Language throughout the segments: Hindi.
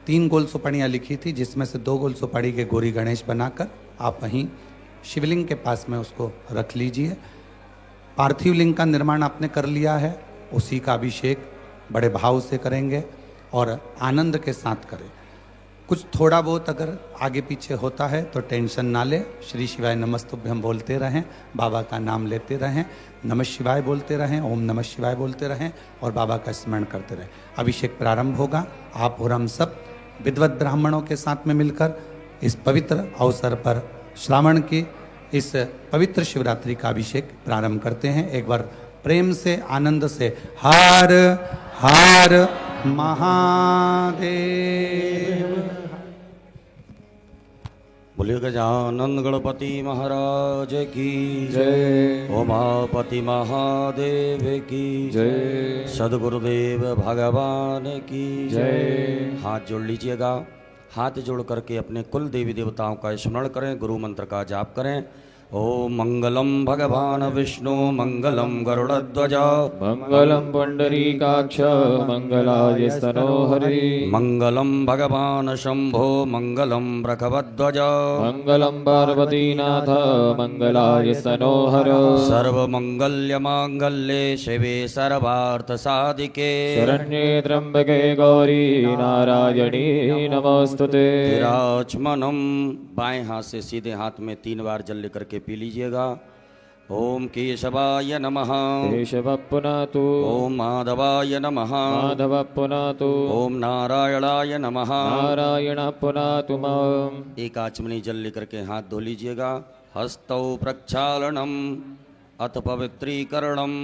3 गोल सुपाड़ियाँ लिखी थी, जिसमें से 2 गोल सुपाड़ी के गौरी गणेश बनाकर आप वहीं शिवलिंग के पास में उसको रख लीजिए। पार्थिव लिंग का निर्माण आपने कर लिया है, उसी का अभिषेक बड़े भाव से करेंगे और आनंद के साथ करें। कुछ थोड़ा बहुत अगर आगे पीछे होता है तो टेंशन ना ले, श्री शिवाय नमस्तुभ्यम बोलते रहें, बाबा का नाम लेते रहें, नमः शिवाय बोलते रहें, ओम नमः शिवाय बोलते रहें और बाबा का स्मरण करते रहें। अभिषेक प्रारंभ होगा। आप और हम सब विद्वत ब्राह्मणों के साथ में मिलकर इस पवित्र अवसर पर श्रावण की इस पवित्र शिवरात्रि का अभिषेक प्रारंभ करते हैं। एक बार प्रेम से आनंद से हर हर महादेव। बोलिए गजानन गणपति महाराज की जय। उमापति महादेव की जय। सदगुरुदेव भगवान की जय। हाथ जोड़ लीजिएगा। हाथ जोड़ करके अपने कुल देवी देवताओं का स्मरण करें, गुरु मंत्र का जाप करें। ओम मंगलम भगवान विष्णु मंगलम गरुड़ध्वज मंगलम पुंडरीकाक्ष मंगलाय स्तनोहरि मंगलम भगवान शंभो मंगलम वृषभध्वज मंगलम पार्वतीनाथ मंगलाय स्तनोहर सर्वमंगल्य मांगल्ये शिवे सर्वार्थ साधिके शरण्ये त्र्यंबके गौरी नारायणी नमोस्तुते। विराजमानम। बाएं हाथ से सीधे हाथ में 3 बार जल लेकर के पी लीजिएगा। ओम केशवाय नमः केशव पुनातु ओम माधवाय नमः माधव पुनातु ओम नारायणाय नमः नारायण पुनातु माम। एक आचमनी जल लेकर के हाथ धो लीजिएगा। हस्तौ प्रक्षालनम अथ पवित्रीकरणम।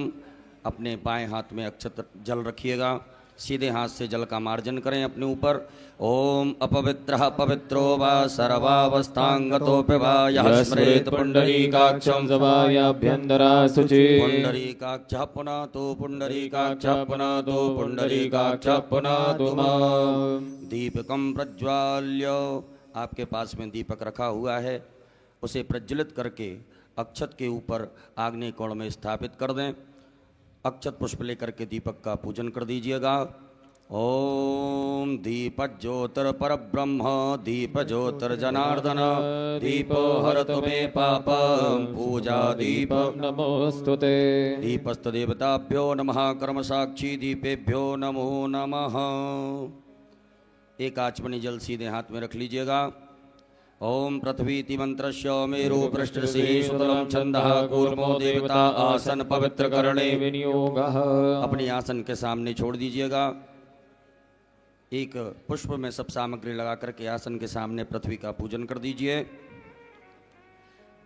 अपने बाएं हाथ में अक्षत जल रखिएगा, सीधे हाथ से जल का मार्जन करें अपने ऊपर। ओम अपवित्रः पवित्रो वा सर्वावस्थांगतोऽपि वा यः स्मरेत् पुंडरीकाक्षं सभायाभ्यन्तरा शुचि पुंडरीकाक्षः पुनातु पुंडरीकाक्षः पुनातु पुंडरीकाक्षः पुनातु माम्। दीपकं प्रज्वाल्य। आपके पास में दीपक रखा हुआ है, उसे प्रज्वलित करके अक्षत के ऊपर आग्नेय कोण में स्थापित कर दें। अक्षत पुष्प लेकर के दीपक का पूजन कर दीजिएगा। ओम दीप ज्योतिर पर ब्रह्म दीप ज्योतिर जनार्दन दीपो हरतु मे पापं पूजा दीप नमोस्तुते। दीपस्त देवताभ्यो नमः कर्म साक्षी दीपेभ्यो नमो नमः। एक आचमनी जल सीधे हाथ में रख लीजिएगा। ओम पृथ्वीति मंत्रस्य मेरु पृष्ठस्य सुतलं छंदः कूर्मो देवता आसन पवित्र करणे विनियोगः। अपनी आसन के सामने छोड़ दीजिएगा। एक पुष्प में सब सामग्री लगा करके आसन के सामने पृथ्वी का पूजन कर दीजिए।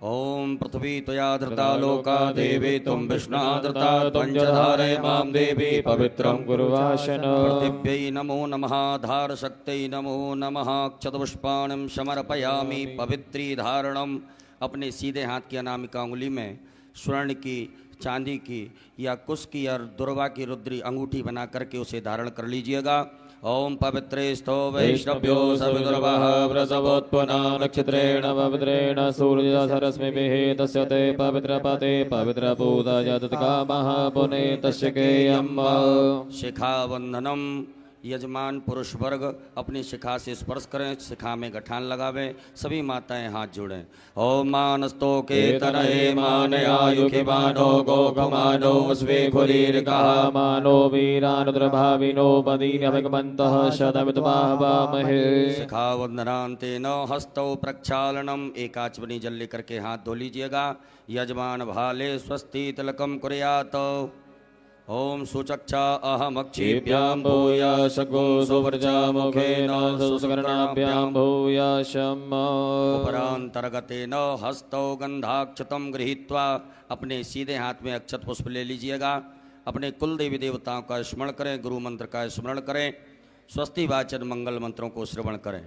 ओम पृथ्वी त्वया धृता लोका देवी तुम विष्णा धृता त्वं च धारय मां देवी पवित्रं गुरुवाशन। पृथिव्यै नमो नमः धार शक्त्यै नमो नमः क्षतपुष्पाणं समर्पयामि पवित्री धारणम। अपने सीधे हाथ की अनामिका उंगली में स्वर्ण की, चांदी की या कुश की या दुर्वा की रुद्री अंगूठी बना करके उसे धारण कर लीजिएगा। ओम पवित्रे स्थो वैष्णव्यो सविदुर्वः व्रतवोत्पन्ना नक्षत्रेण पवित्रेण सूर्यसरस्मिभिः तस्य ते पवित्रपते पवित्रपूता जतत्कामः पुने तस्य केयम्। शिखावंधनम। यजमान पुरुष वर्ग अपनी शिखा से स्पर्श करें, शिखा में गठान लगावें। सभी माताएं हाथ जोड़ें। ओम मानस्तो के तनये मानयायुखि मानो गोगमानो स्वे खुरीर्कः मानो वीरानुद्रभाविनो पदीनभगवन्तः शतमितमाहवामहे। शिखावंदनान्तेन हस्तौ प्रक्षालनम। एक आचमनी जल लेकर के हाथ धो लीजिएगा। यजमान भाले स्वस्ति तिलकम कुर्यात्। ओम सुचक्षा अहमक्षिभ्यां भूयाशगो सुवर्जा मुखेन सुसकर्णाभ्यां भूयाशम्। उपरांतर्गतेन हस्तौ गंधाक्षतं गृहीत्वा। अपने सीधे हाथ में अक्षत पुष्प ले लीजिएगा। अपने कुल देवी देवताओं का स्मरण करें, गुरु मंत्र का स्मरण करें, स्वस्ति वाचन मंगल मंत्रों को श्रवण करें।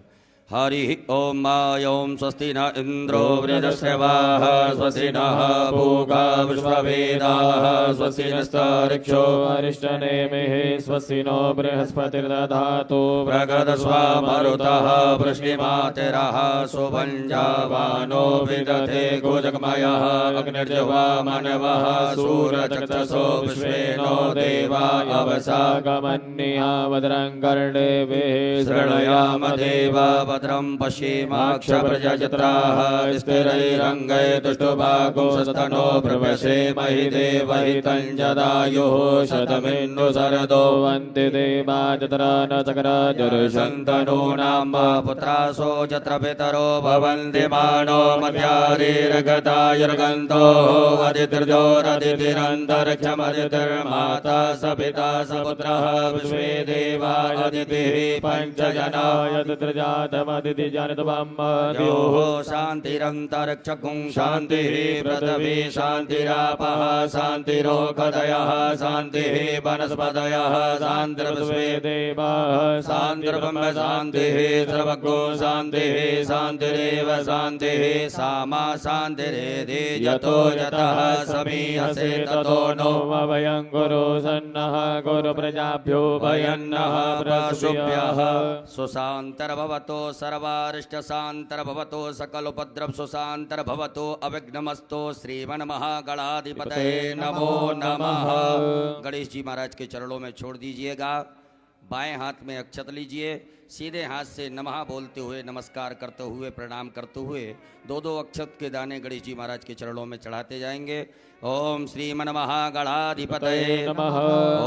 हरि ओम ओम स्वस्ति न इंद्रो वृद्धश्रवाः स्वस्ति नः पूगा विश्ववेदाः स्वस्ति नस्तार्क्ष्यो अरिष्टनेमिः स्वस्ति नो बृहस्पतिर्दधातु प्रगदस्वामरुतः वृष्टिमातिरः सुभञ्जावानो विदधे गोजगमयः अग्निर्जवामनवः सूरचक्षसो विश्वेनो देवा अवसागमन्निहा भद्रं कर्णेभिः शृणयाम देवा भद्रं पश्येमाक्षप्रजत्राः स्थिरैरङ्गै तुष्टुभागोस्तनो प्रवशे महि देवहितं जदायुः शतमिन्नु शरदो वन्ति देवा जत्रा न शन्तनूनां पुत्रासो यत्र पितरो भवन्ति मानो मध्यारीर्गतायुर्गन्तो अदितिर्जोरदितिरन्तरिक्षमदितिर्माता स पिता स पुत्रः विश्वे देवा अदितिः पञ्चजनाय जातमदितिजनितवम्मद्योः शान्तिरन्तरिक्षगुं शान्तिः पृथिवी शान्तिरापः शान्तिरोगदयः शान्तिः वनस्पतयः शान्तिर्विश्वे देवाः शान्तिर्ब्रह्म शान्तिः सर्वगो शान्तिः शान्तिरेव शान्तिः सामा शान्तिरेधि यतो यतः समीहसे ततो नो वयं गुरु सन्नः गुरु प्रजाभ्यो भयन्नः प्रशुभ्यः सुशान्तर्भवतो सर्वारिष्टशान्तर्भवतो सकलोपद्रव सुशान्तर्भवतो अविघ्नमस्तो श्रीमन्महागणाधिपतये नमो नमः। गणेश जी महाराज के चरणों में छोड़ दीजिएगा। बाएं हाथ में अक्षत लीजिए, सीधे हाथ से नमः बोलते हुए नमस्कार करते हुए प्रणाम करते हुए दो दो अक्षत के दाने गणेश जी महाराज के चरणों में चढ़ाते जाएंगे। ओम श्रीमन्महागणाधिपतये नमः।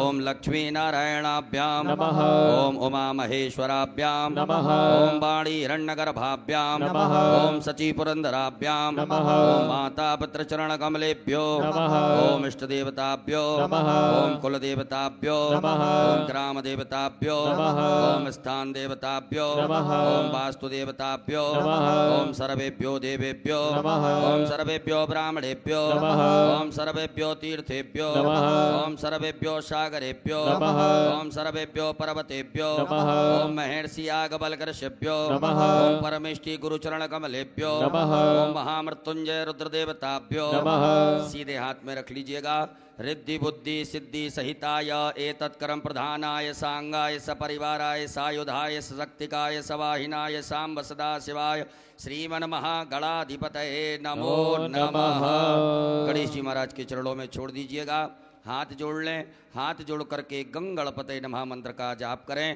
ओम लक्ष्मी नारायणाभ्याम नमः। ओम उमा महेश्वराभ्याम नमः। ओम वाणी हिरण्यगर्भाभ्याम नमः। ओम सची पुरंदराभ्याम नमः। ओम माता पुत्र चरण कमलेभ्यो नमः। ओम इष्ट देवताभ्यो नमः। ओम कुल देवताभ्यो नमः। ओम ग्राम देवताभ्यो नमः। ओम स्थान देवताभ्यो नमः। ओम वास्तु देवताभ्यो नमः। ओम सर्वेभ्यो देवेभ्यो नमः। ओम सर्वेभ्यो ब्राह्मणेभ्यो नमः। ओम सर्वेभ्यो तीर्थेभ्यो नमः। ओम सर्वेभ्यो सागरेभ्यो नमः। ओम सर्वेभ्यो पर्वतेभ्यो नमः। ओम महर्षि यागबलकर्षेभ्यो नमः। ओम परमेष्टि गुरुचरण कमलेभ्यो नमः। ओम महामृत्युंजय रुद्र देवताभ्यो नमः। सीधे हाथ में रख लीजिएगा। रिद्धि बुद्धि सिद्धि सहिताय एतत्कर्म प्रधानाय सांगाय सपरिवाराय सायुधाय सशक्तिकाय सवाहिनाय सांब सदा शिवाय श्रीमन्महागणाधिपतये नमो नमः। गणेश जी महाराज के चरणों में छोड़ दीजिएगा। हाथ जोड़ लें। हाथ जोड़ करके गंगणपतये नमः मंत्र का जाप करें।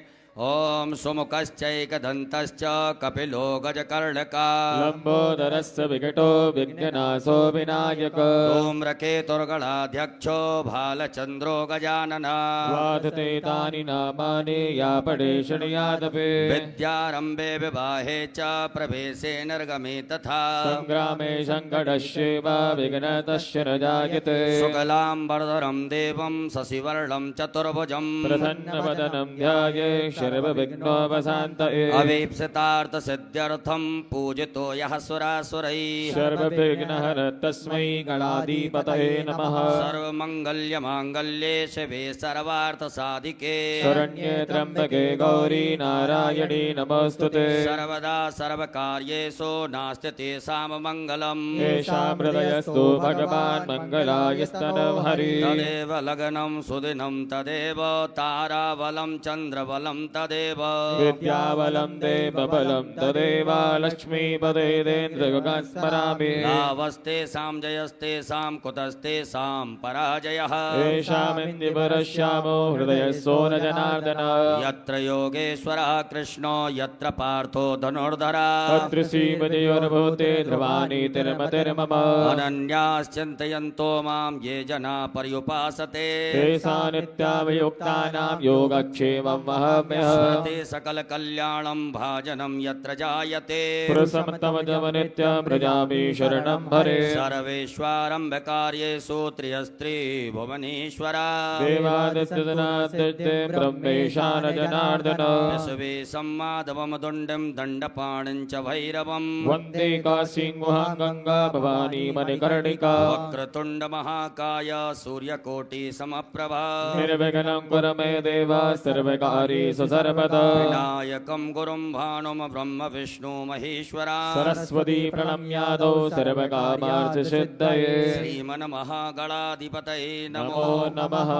ओम सुमुखश्चैकदन्तश्च कपिलो गजकर्णका लंबोदरस्य विकटो विघ्ननाशो विनायक धूम्रकेतुर्गणाध्यक्षो भालचन्द्रो गजानन वाधते तानि नामानि या पठे शृणुयादपि विद्यारम्भे विवाहे च प्रवेशे निर्गमे तथा संग्रामे संकटस्यैव विघ्नतस्य न जायते शुक्लाम्बरधरं देवं शशिवर्णं चतुर्भुजं प्रसन्नवदनं ध्याये सर्वविघ्नोपशान्तये अवीप्सितार्थसिद्ध्यर्थं पूजितो यः सुरासुरैः सर्वविघ्नहर तस्मै गणाधिपतये नमः सर्वमङ्गल्यमाङ्गल्ये शिवे सर्वार्थसाधिके शरण्ये त्र्यम्बके गौरी नारायणी नमोऽस्तुते सर्वदा सर्वकार्येषु नास्ति तेषां मङ्गलम् येषां हृदयस्तु भगवान् मङ्गलायस्तनं हरि तदेव लग्नं सुदिनं तदेव ताराबलं चन्द्रबलं तदेव विद्याबलं देवबलं तदेव लक्ष्मीपदेन्द्रगुणान् स्मरामि लाभस्तेषां जयस्तेषां कुतस्तेषां पराजयः येषामिन्द्रिपरश्यामो हृदयस्थो न जनार्दन यत्र योगेश्वरः कृष्णो यत्र पार्थो धनुर्धरा तत्र श्रीमदयोर्भूते ध्रुवाणि तिर्मतिर्मम अनन्याश्चिन्तयन्तो मां ये जना पर्युपासते तेषां नित्याभियुक्तानां योगक्षेमं वहाम्यहम् स्मृति सकल कल्याणं भाजनं यत्र जायते पुरुषमतमजम नित्यं व्रजामि शरणं हरे सर्वेश्वरम्भकार्येषु त्रियस्त्री भुवनेश्वरा देवादित्यजनादित्ये ब्रह्मेशान जनार्दन विश्वे सम्माधवं दुण्डं दण्डपाणिं च भैरवम् वन्दे काशीं गुहां गङ्गा भवानी मणिकर्णिका वक्रतुण्ड महाकाय सूर्यकोटि समप्रभा निर्विघ्नं कुरु मे देव सर्वकार्येषु सर्वदा विनायकं गुरुं भानुं ब्रह्म विष्णु महेश्वरा सरस्वती प्रणम्यादौ सर्वकामार्थसिद्धये श्रीमन्महागणाधिपतये नमो नमः।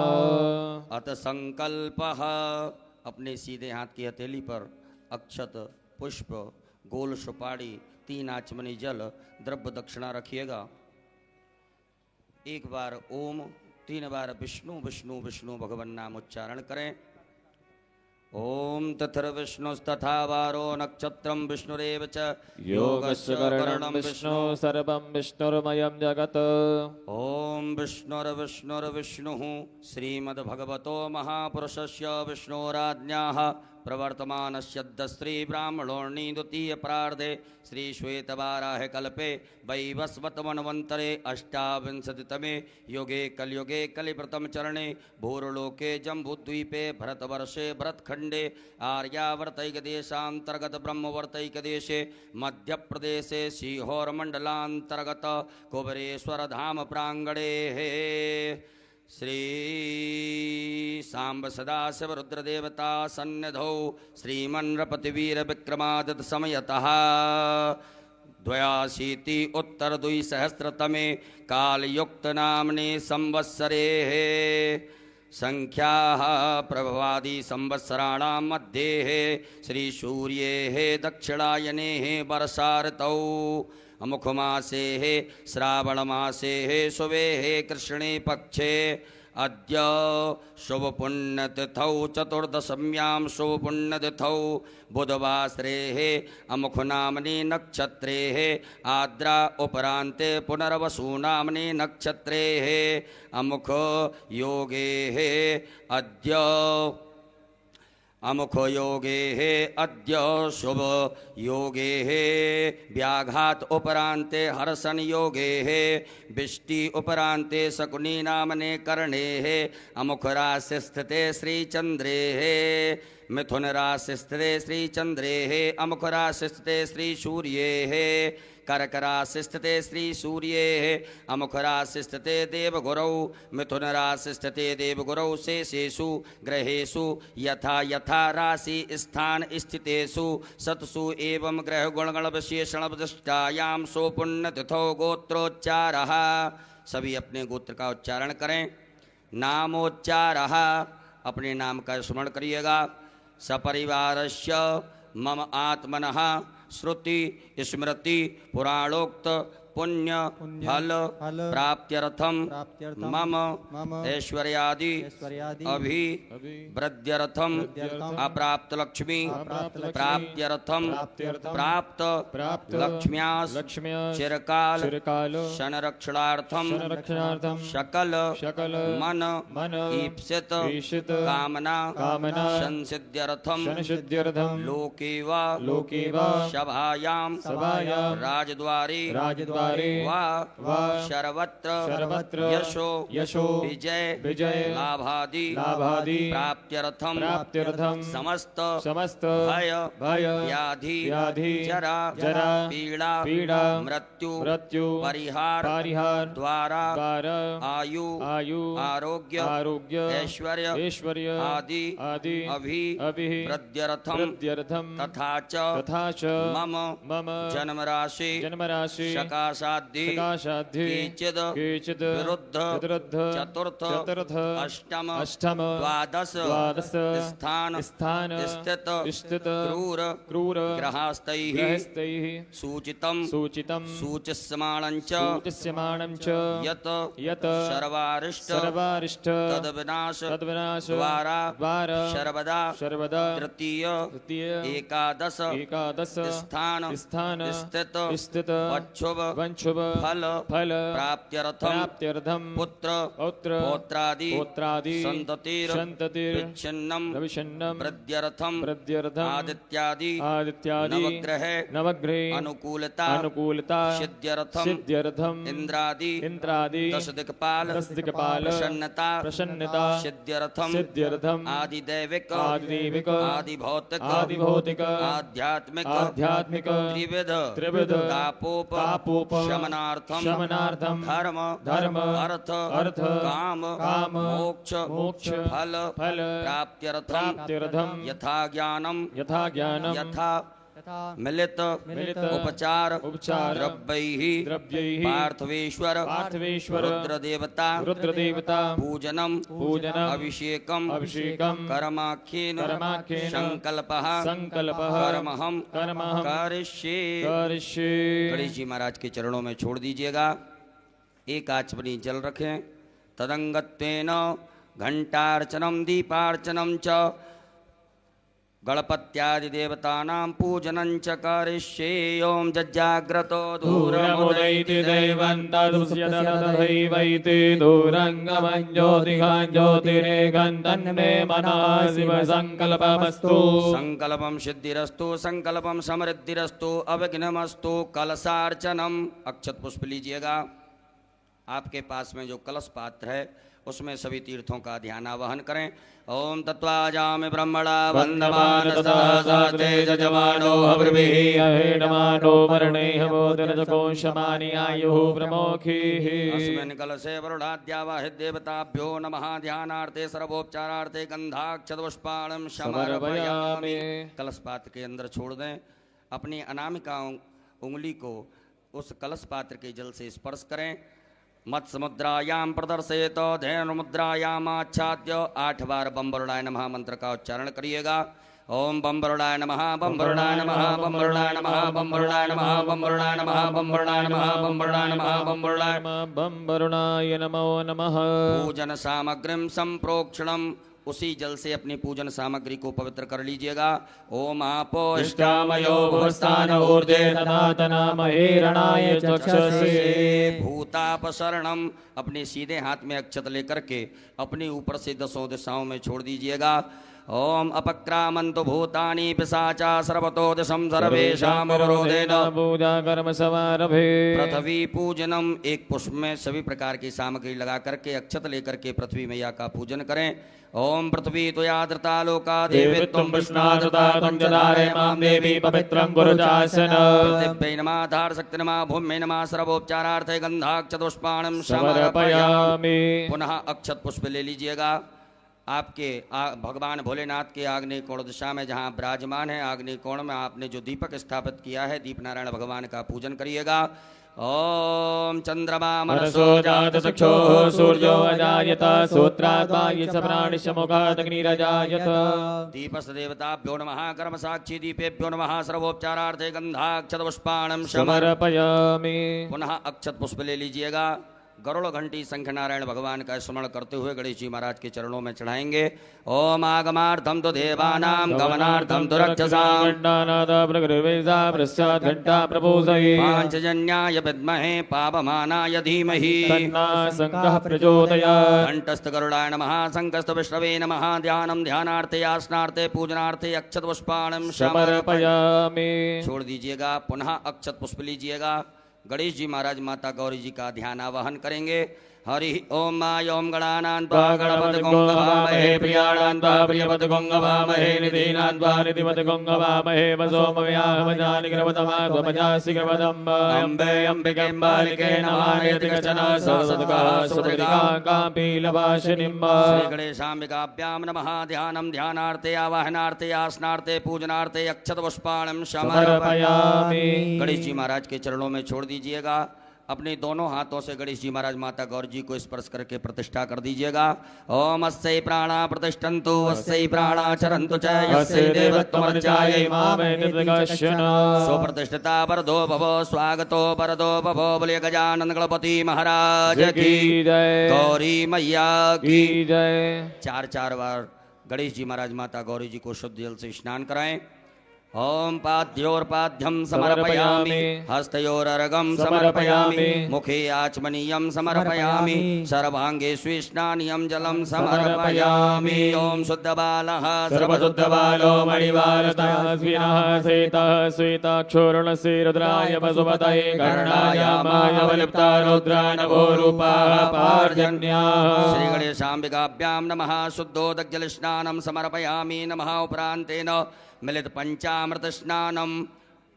अत संकल्पः। अपने सीधे हाथ की हथेली पर अक्षत, पुष्प, गोल सुपारी, 3 आचमनी जल, द्रव्य दक्षिणा रखिएगा। एक बार ओम, 3 बार विष्णु विष्णु विष्णु भगवान नाम उच्चारण करें। ओम तथर्विष्णुस्तथा वारो नक्षत्रं विष्णुरेव च योगस्य करणं विष्णु सर्वं विष्णुर्मयं जगत्। ओम विष्णुर्विष्णुर्विष्णुः श्रीमद्भगवतो महापुरुषस्य विष्णोराज्ञाः प्रवर्तमानस्य श्री ब्राह्मणोर्णि द्वितीय प्रार्धे श्री श्वेतवाराह कल्पे वैवस्वतमन्वन्तरे अष्टाविंशतितमे युगे कलियुगे कलिव्रतम चरणे भूर्लोके जम्बूद्वीपे भरतवर्षे भरतखंडे आर्यावर्तैकदेशान्तर्गत ब्रह्मवर्तैकदेशे मध्यप्रदेशे सीहोरमण्डलान्तर्गत कुबरेश्वर धाम प्रांगणे श्री सांब सदाशिव रुद्रदेवता सन्निधौ श्रीमन्नृपतिवीर विक्रमादित्य समयतः 82 उत्तर 2सहस्रतमे कालयुक्त नामने संवत्सरे संख्याः प्रभवादि संवत्सराणां मध्ये श्री सूर्ये दक्षिणायने वर्षाऋतौ अमुखमासे श्रावणमासे शुभे कृष्णे पक्षे अद्य शुभपुण्यतिथौ चतुर्दशम्यां शुभपुण्यतिथौ बुधवासरे अमुखनाम्नि नक्षत्रे आद्रा उपरान्ते पुनर्वसु नाम्नि नक्षत्रे अमुख योगे अद्य अमुख योगे अद्य शुभ योगे व्याघात उपरान्ते हर्षण योगे बिष्टि उपरान्ते शकुनी नामने कर्णे अमुख राशि स्थिते श्रीचन्द्रे मिथुन राशि स्थिते श्रीचन्द्रे अमुख राशि स्थिते श्री सूर्ये कर्क राशि स्थिते श्री सूर्ये अमुख राशि स्थिते देवगुरौ मिथुन राशि स्थिते देवगुरौ शेषेषु ग्रहेषु यथा यथा राशि स्थान स्थितेषु सत्सु एवं ग्रह गुणगण विशेषण विशिष्टायां सुपुण्यतिथौ गोत्रोच्चारः। सभी अपने गोत्र का उच्चारण करें। नामोच्चारः, अपने नाम का स्मरण करिएगा। सपरिवारस्य मम आत्मनः श्रुति स्मृति पुराणोक्त पुण्य फल प्राप्त्यर्थम मम ऐश्वर्यादि अभि वृद्ध्यर्थम अप्राप्त लक्ष्मी प्राप्त्यर्थम प्राप्त लक्ष्म्यास चिरकाल संरक्षणार्थम सकल मन ईप्सित कामना संसिद्ध्यर्थम लोके वा सभायां राजद्वारे वा सर्वत्र यशो विजय लाभादि प्राप्त्यर्थम समस्त भय व्याधि जरा पीड़ा मृत्यु परिहार द्वारा आयु आरोग्य ऐश्वर्य आदि अभि वृद्ध्यर्थम तथा च मम जन्म राशि सकाशाद्धि केचिद विरुद्ध चतुर्थ अष्टम द्वादश स्थान स्थित क्रूर ग्रहास्तैः सूचितं सूचिस्यमाणं च यत् सर्वारिष्ट तद्विनाश द्वारा सर्वदा तृतीय एकादश स्थान स्थित वंशुभ फल प्राप्त्यर्थम पुत्र पौत्रादि संततिर् विच्छिन्नं वृद्ध्यर्थम आदित्यादि नवग्रह अनुकूलता सिद्ध्यर्थम इंद्रादि दश दिक्पाल प्रसन्नता सिद्ध्यर्थम आदिदैविक आदिभौतिक आध्यात्मिक त्रिविध तापोप शमनार्थम धर्म अर्थ काम मोक्ष फल प्राप्त्यर्थम यथा ज्ञानम यथा मिलित उपचार द्रव्यैः पार्थवेश्वर रुद्रदेवता पूजनम अभिषेकम कर्माख्येन संकल्पः कर्महम करिष्ये। गणेश जी महाराज के चरणों में छोड़ दीजिएगा। एक आचमनी जल रखें। तदंगत्वेन घंटार्चनम दीपार्चनम च गणपत्यादि देवतानां पूजनं च करिष्ये। ओम जज्जाग्रतो दूरमुदैति दैवन्तदुष्यततथैवैति दूरङ्गमं ज्योतिकां ज्योतिरेकं तन्मे मनः शिव संकल्पमस्तु। संकल्पम सिद्धिरस्तु संकल्पम समृद्धिरस्तु अविघ्नमस्तु। कलशार्चनम अक्षत पुष्प लीजिएगा। आपके पास में जो कलश पात्र है उसमें सभी तीर्थों का ध्यान आवाहन करें। ओम तत्वाजामि ब्रह्मणा वन्दमान सदा तेज जमानो हविर्भिः अहेडमानो वर्णैः बोधनजकोशमानि आयुः प्रमोखीः। अस्मिन् कलशे वरुणाद्यावाहि देवताभ्यो नमः। ध्यानार्थे सर्वोपचारार्थे गंधाक्षतपुष्पाणं समर्पयामि। कलश पात्र के अंदर छोड़ दें। अपनी अनामिका उंगली को उस कलश पात्र के जल से स्पर्श करें। मत्स्य मुद्रायाम प्रदर्शयेत धैर्य मुद्रायाम आच्छाद्य 8 बार बम वरुणाय नमः मंत्र का उच्चारण करिएगा। ओम बम वरुणाय नमः बम वरुणाय नमः बम वरुणाय नमः बम वरुणाय नमः बम वरुणाय नमः बम वरुणाय नमः बम वरुणाय नमः बम वरुणाय बम वरुणाय नमो नमः। पूजन सामग्रीं संप्रोक्षणम उसी जल से अपनी पूजन सामग्री को पवित्र कर लीजिएगा। ओम आपो इष्टामयो भुवस्थान ऊर्जे तनातनामहे रणाय चक्षसे। भूतापसरणम अपने सीधे हाथ में अक्षत लेकर के अपने ऊपर से 10 दिशाओं में छोड़ दीजिएगा। ओम अपक्रामन्तु भूतानि पिशाचा सर्वतो दिशं सर्वेषां अवरोधेन पूजा कर्म समारभे। पृथ्वी पूजनम एक पुष्प में सभी प्रकार की सामग्री लगा करके अक्षत लेकर के पृथ्वी मैया का पूजन करें। ओम पृथ्वी त्वयादृता लोका देवी त्वं विष्णादृता त्वं जदारे मां देवी पवित्रं गुरुजासन। पृथिव्यै नमः धारशक्ति नमः भूम्यै नमः सर्वोपचारार्थे गंधाक्षतपुष्पाणं समर्पयामि। पुनः अक्षत पुष्प ले लीजिएगा। आपके भगवान भोलेनाथ के आग्नेय कोण दिशा में जहाँ विराजमान है आग्नेय कोण में आपने जो दीपक स्थापित किया है दीप नारायण भगवान का पूजन करिएगा। ओम चंद्रमा मनसो जात चक्षुः सूर्यो अजायत सूत्रात् वायुश्च प्राणिश्च अग्निरजायत। दीपस्य देवताभ्यो नमः कर्म साक्षी दीपेभ्यो नमः सर्वोपचारार्थे गंधाक्षतपुष्पाणं समर्पयामि। पुनः अक्षत पुष्प ले लीजिएगा। गरुड़ घंटी संख्य नारायण भगवान का स्मरण करते हुए गणेश जी महाराज के चरणों में चढ़ाएंगे। ओम आगमार्थम तो देवानां गमनार्थम तो रक्षसां पांचजन्याय विद्महे पावमानाय धीमहि तन्नः शंखः प्रचोदयात्। घंटस्थ गरुडाय नमः शंखस्थ विष्णवे नमः। ध्यानम ध्यानार्थे आसनार्थे पूजनार्थे अक्षत पुष्पाणं समर्पयामि। छोड़ दीजिएगा। पुनः अक्षत पुष्प लीजिएगा। गणेश जी महाराज माता गौरी जी का ध्यान आवाहन करेंगे। हरि ओम ओम गणानां त्वा गणपति गंगवामहे प्रियाणां त्वा प्रियपति गंगवामहे निधीनां त्वा निधिपति गंगवामहे वसोमव्याहमजानिग्रवतमात्मजासिग्रवदम्ब अम्बे अम्बिके बालिके नमानेति कचन सहस्रकापीलवासिनीं। श्री गणेशाम्बिकाभ्यां नमः। ध्यानं ध्यानार्थे आवाहनार्थे आसनार्थे पूजनार्थे अक्षत पुष्पाणं समर्पयामि। गणेश जी महाराज के चरणों में छोड़ दीजिएगा। अपने दोनों हाथों से गणेश जी महाराज माता गौरी जी को स्पर्श करके प्रतिष्ठा कर दीजिएगा। ओम अस्यै प्राणा प्रतिष्ठन्तु अस्यै प्राणा चरन्तु च यस्यै देवत्वमर्चायै मामेतद्विकर्षण। सुप्रतिष्ठिता वरदो भवो स्वागतो वरदो भवो। बोले गजानन गणपति महाराज की जय। गौरी मैया की जय। 4 बार गणेश जी महाराज माता गौरी जी को शुद्ध जल से स्नान कराएं। ओम पाद्योर्पाद्यं समर्पयामि हस्तयोरर्घं समर्पयामि मुखे आचमनीयं समर्पयामि सर्वांगे स्विष्णानियं जलं समर्पयामि। ओम शुद्धबालः सर्वशुद्धबालो मणिवालतः स्विनः सेतः श्वेताक्षोरुणस्य रुद्राय पशुपतये कर्णाय मायवलिप्ता रुद्रा नभो रूपाः पार्जन्याः। श्री गणेशाम्बिकाभ्यां नमः। शुद्धोदकजलस्नानं समर्पयामि नमः। उपरान्तेन मिलित पंचामृत स्नानम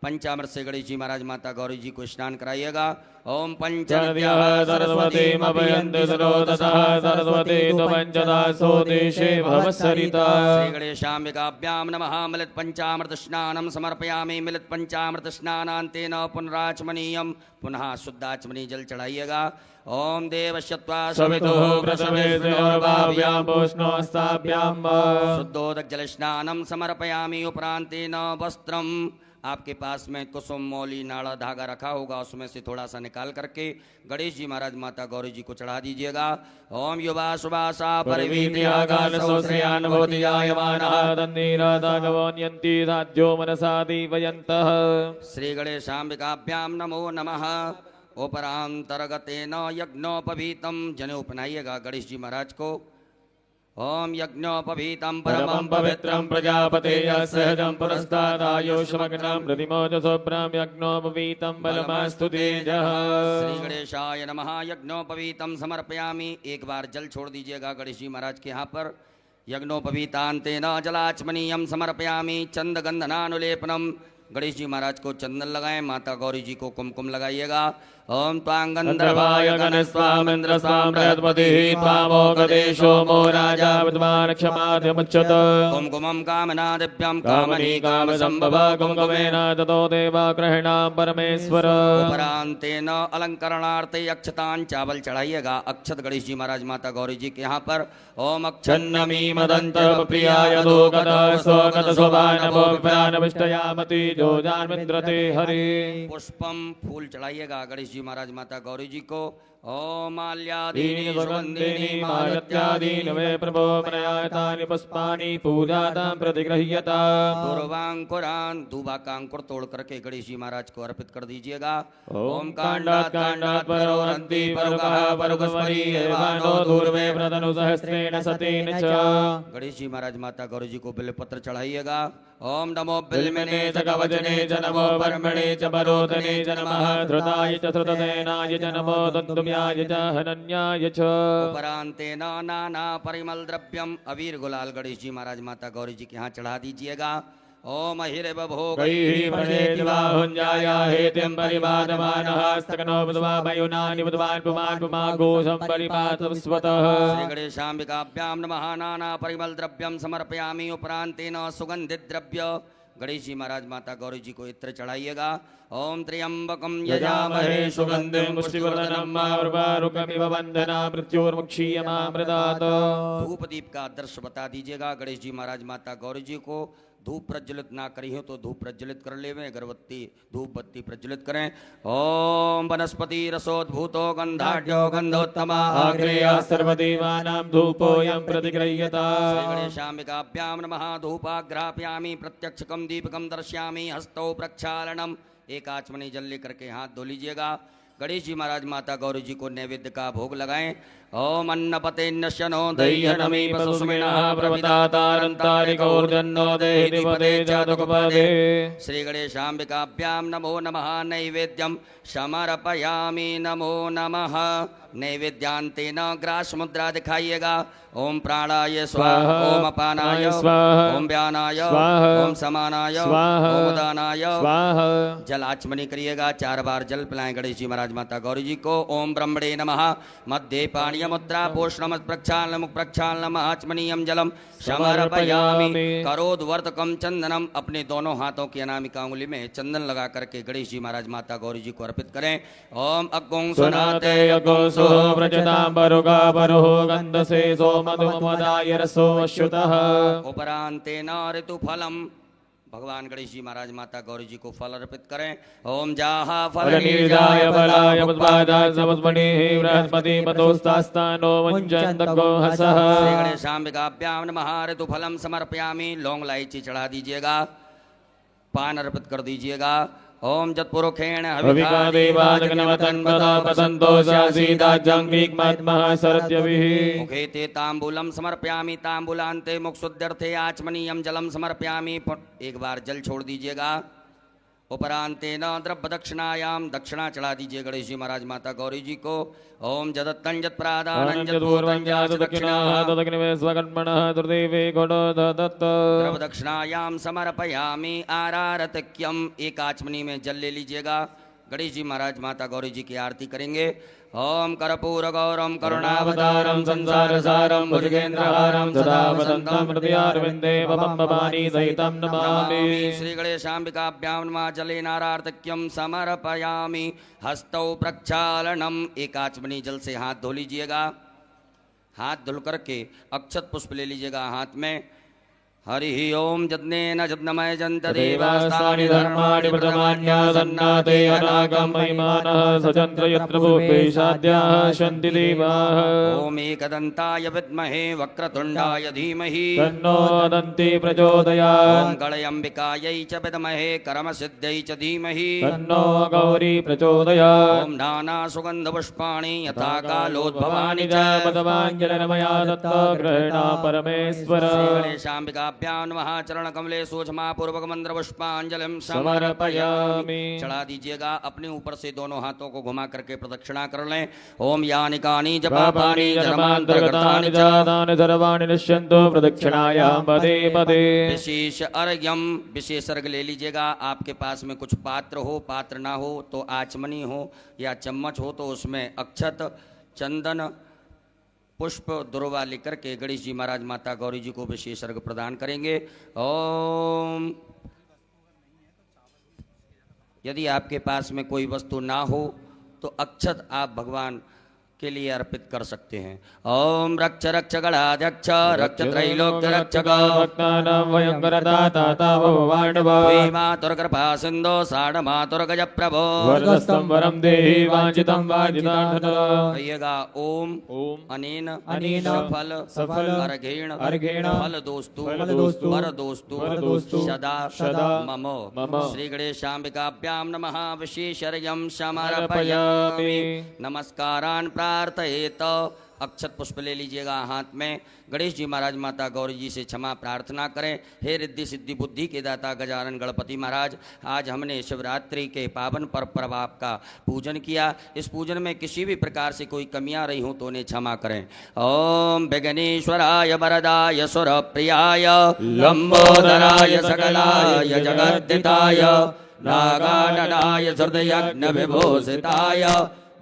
पंचामृत से गणेश जी महाराज माता गौरी जी को स्नान कराइएगा। ओम चन्द्यः सरस्वतीमभयन्ति सरोदसः सरस्वती त्वपञ्चदासो देशे भवत्सरिता। श्री गणेशाम्बिकाभ्यां नमः। मिलित पंचामृत स्नानं समर्पयामि। मिलित पंचामृत स्नानान्तेन पुनराचमनीयं। पुनः शुद्धाचमनी जल चढ़ाइएगा। ओम देवश्यत्वा सवितुः प्रसवेस्योर्भाव्यां पूष्णोस्ताभ्यां शुद्धोदक जल स्नानं समर्पयामि। उपरांतेन वस्त्रम, आपके पास में कुसुम मौली नाड़ा धागा रखा होगा, उसमें से थोड़ा सा निकाल करके गणेश जी महाराज माता गौरी जी को चढ़ा दीजिएगा। ओम युवा सुभाषा परिवीर्यागानसोश्रियान्वोदियायमानः श्री गणेशाम्बिकाभ्याम नमो नमः। उपरांतर्गतेन यज्ञोपवीतम, जनेऊ पहनाइएगा गणेश जी महाराज को। ओम यज्ञोपवीतं परमं पवित्रं प्रजापतेः सहजं पुरस्तादायुष्मग्नं प्रतिमोजसोभ्रं यज्ञोपवीतं बलमास्तु तेजः। श्री गणेशाय नमः। यज्ञोपवीतं समर्पयामि। एक बार जल छोड़ दीजिएगा गणेश जी महाराज के यहाँ पर। यज्ञोपवीतान्तेन जलाचमनीयं समर्पयामि। चंदगंधनानुलेपनम, गणेश जी महाराज को चंदन लगाएं। माता गौरी जी को कुमकुम लगाइएगा। ओम गंधर्वाय गणस्वामिन्द्र स्वाम बृहस्पतिः त्वामोगदेशो मो राजा विद्वान् क्षमाधिमुच्यत। कुमकुमं कामना दिव्यं कामनी काम संभव कुमकुमेन ततो देवा गृह्णां परमेश्वर। उपरांतेन अलंकरणार्थे अक्षतान चावल चढ़ाइएगा। अक्षत गणेश जी महाराज माता गौरी जी के यहाँ पर। ओम छन्नमी मदंत प्रियाय दोगत स्वगत शोभानभो विप्रानविष्टयामति जोजान मित्रते हरि। पुष्पम, फूल चढ़ाइएगा गणेश जी महाराज माता गौरी जी को। ओम माल्यादीनि सुगंधिनि मालत्यादीनि वे प्रभो मनयातानि पुष्पाणि पूजातां प्रतिगृह्यता। पूर्वांकुरान, दूबा का अंकुर तोड़ करके गणेश जी महाराज को अर्पित कर दीजिएगा। ओम कांडात् कांडात् परोरन्ति परुकः परुकस्मरी एवानो दूर्वे प्रतनु सहस्रेण सतेन च। गणेश जी महाराज माता गौरी जी को बिल्वपत्र चढ़ाइएगा। ओम नमो बिल्वने च कवचने च नमो ब्रह्मणे च परोधने च नमः धृताय च धृतसेनाय च नमो तद्दुम्याय च हनन्याय च। उपरांतेन नाना परिमल द्रव्यम, अबीर गुलाल गणेश जी महाराज माता गौरी जी के यहाँ चढ़ा दीजिएगा। ओम हिरव भोग हेतिं परिवादमानः स्तकनो बुधवा मयुनानि बुधवान् पुमान् पुमाघोषं परिपातस्वतः। श्री गणेशाम्बिकाभ्यां नमः। नाना परिमल द्रव्यम समर्पयामि। उपरांतेन सुगंधित द्रव्य गणेश जी महाराज माता गौरी जी को इत्र चढ़ाइएगा। ओम त्र्यंबकम यजामहे सुगंधिं पुष्टिवर्धनम् उर्वारुकमिव वन्दना मृत्युर्मुक्षीयमामृतात्। धूप दीप का आदर्श बता दीजिएगा। गणेश जी महाराज माता गौरी जी को धूप प्रज्वलित ना करी हो तो धूप प्रज्वलित कर ले, अगरबत्ती धूप बत्ती प्रज्वलित करें। ओम वनस्पति रसोद्भूतो गंधाढ्यो गंधोत्तमा आग्रेयः सर्वदेवानां धूपोऽयं प्रतिगृह्यता। श्री गणेशाम्बिकाभ्यां नमः। धूपाग्रापयामि। प्रत्यक्षकम दीपकम दर्शयामि। हस्तौ प्रक्षालनम, एक आचमनी जल लेकर के हाथ धो लीजिएगा। गणेश जी महाराज माता गौरी जी को नैवेद्य का भोग लगाएं। ओम अन्नपते नश्यनो दह्यनमी पशुमिनः प्रवतातारन्तारिकौर्जन्नो देहिपदे जातकपदे। श्री गणेशाम्बिकाभ्यां नमो नमः। नैवेद्यं समर्पयामि। नमो नमः। नैवेद्यांतेन ग्रास मुद्रा दिखाइएगा। ओम प्राणाय स्वाहा, ओम अपानाय स्वाहा, ओम व्यानाय स्वाहा, ओम समानाय स्वाहा, ओम उदानाय स्वाहा। जल आचमनी करिएगा। 4 बार जल पिलाएं गणेश जी महाराज माता गौरी जी को। ओम ब्रह्मणे नमः। मध्य पाणीय मुद्रा पोषणम प्रक्षालनम प्रक्षालनम आचमनीयम जलम समर्पयामि। करोद्वर्तकम चंदनम, अपने दोनों हाथों की अनामिका उंगली में चंदन लगा करके गणेश जी महाराज माता गौरी जी को अर्पित करें। ओम अग्गों सुनाते सो व्रजतां परुगा परुः गन्धसे सो मधुमदाय रसो अश्युतः। उपरांतेन ऋतुफलम, भगवान गणेश जी महाराज माता गौरी जी को फल अर्पित करें। ओम जाहा फलनीर्जाय फलाय पुष्पादाय समस्मणिः बृहस्पति पतोस्तास्तानो मुञ्चन्तको हसः। श्री गणेशाम्बिकाभ्यां नमः। ऋतुफलम समर्पयामि। लौंग इलायची चढ़ा दीजिएगा। पान अर्पित कर दीजिएगा। ओम जत्पुरुखेण हविका देवाजगनवतन्वता पसन्तो शासीदाजंगिकमात्मः सरद्यभिः। मुखे ते तांबूलम समर्पयामि। तांबूलान्ते मुखशुद्ध्यर्थे आचमनीयम जलम समर्पयामि। एक बार जल छोड़ दीजिएगा। उपरांतेन द्रव्य दक्षिणायाम दक्षिणा चढ़ा दीजिए गणेश जी महाराज माता गौरी जी को। ओम जदत्तं जत्प्रादानं जत्पूर्वं जात दक्षिणाः दक्षिणे स्वकर्मणः दुर्देवे गुणो दत्त द्रव्य दक्षिणायाम समर्पयामि आरारतक्यम। एक आचमनी में जल ले लीजिएगा। गणेश जी महाराज माता गौरी जी की आरती करेंगे। ओम कर्पूर गौरम करुणावतारम संसार सारम भुजगेन्द्रहारम सदा वसंतम हृदयारविंदे भवम भवानी सहितं नमामि। श्री गणेशाम्बिकाभ्यां नमः। जलेनारार्तक्यं समर्पयामि हस्तौ प्रक्षालनम। एक आचमनी जल से हाथ धो लीजिएगा। हाथ धुल करके अक्षत पुष्प ले लीजिएगा हाथ में। हरि ओम जज्ञेन जज्ञमय जंत देवास्तानि धर्माणि प्रथमान्यासन्नाते अनागम महिमानः सचन्द्र यत्र भूपेशाद्याः सन्ति देवाः। ओम एकदन्ताय विद्महे वक्रतुण्डाय धीमहि तन्नो दन्ति प्रचोदयात्। ओम गणयम्बिकायै च विद्महे कर्मसिद्ध्यै च धीमहि तन्नो गौरी प्रचोदयात्। ओम नाना सुगंध पुष्पाणि यथा कालोद्भवानि च पदमाञ्जलिर्मया दत्त ग्रहणा परमेश्वर। गणेशाम्बिकाभ्यां नमः। चरण कमले सूक्ष्मा पूर्वक मंत्र पुष्पांजलिं समर्पयामि। चढ़ा दीजिएगा। अपने ऊपर से दोनों हाथों को घुमा करके प्रदक्षिणा कर लें। ओम यानि कानि जपापानि जन्मान्तर्गतानि च तानि सर्वाणि नश्यन्तु प्रदक्षिणायां पदे पदे। विशेष अर्घ्यम। विशेष अर्घ्य ले लीजिएगा। आपके पास में कुछ पात्र हो, पात्र ना हो तो आचमनी हो या चम्मच हो तो उसमें अक्षत चंदन पुष्प दुर्वा लेकर के गणेश जी महाराज माता गौरी जी को विशेष अर्घ्य प्रदान करेंगे। ओम। यदि आपके पास में कोई वस्तु ना हो तो अक्षत आप भगवान के लिए अर्पित कर सकते हैं। ओम रक्ष रक्ष गणाध्यक्ष रक्ष त्रैलोक्य रक्षक भक्तानां भयंकरदाता भगवान् मातुर्कृपा सिंधो साढ़ मातुर्गज प्रभो वरदस्तं वरं देहि वांछितं वांछितार्थः। कहिएगा ओम ओम अनेन अनेन सफल अर्घेण फल दोस्तु वर दोस्तु सदा सदा मम मम। श्री गणेशाम्बिकाभ्यां नमः। विशेषर्घ्यं समर्पयामि। नमस्कारान् प्रार्थयेत। अक्षत पुष्प ले लीजिएगा हाथ में। गणेश जी महाराज माता गौरी जी से क्षमा प्रार्थना करें। हे रिद्धि सिद्धि बुद्धि के दाता गजानन गणपति महाराज, आज हमने शिवरात्रि के पावन पर्व पर आपका पूजन किया। इस पूजन में किसी भी प्रकार से कोई कमियां रही हों तो उन्हें क्षमा करें। ओम विघ्नेश्वराय वरदाय सुरप्रियाय लंबोदराय सकलाय जगद्दिताय नागाननाय हृदयज्ञ विभूषिताय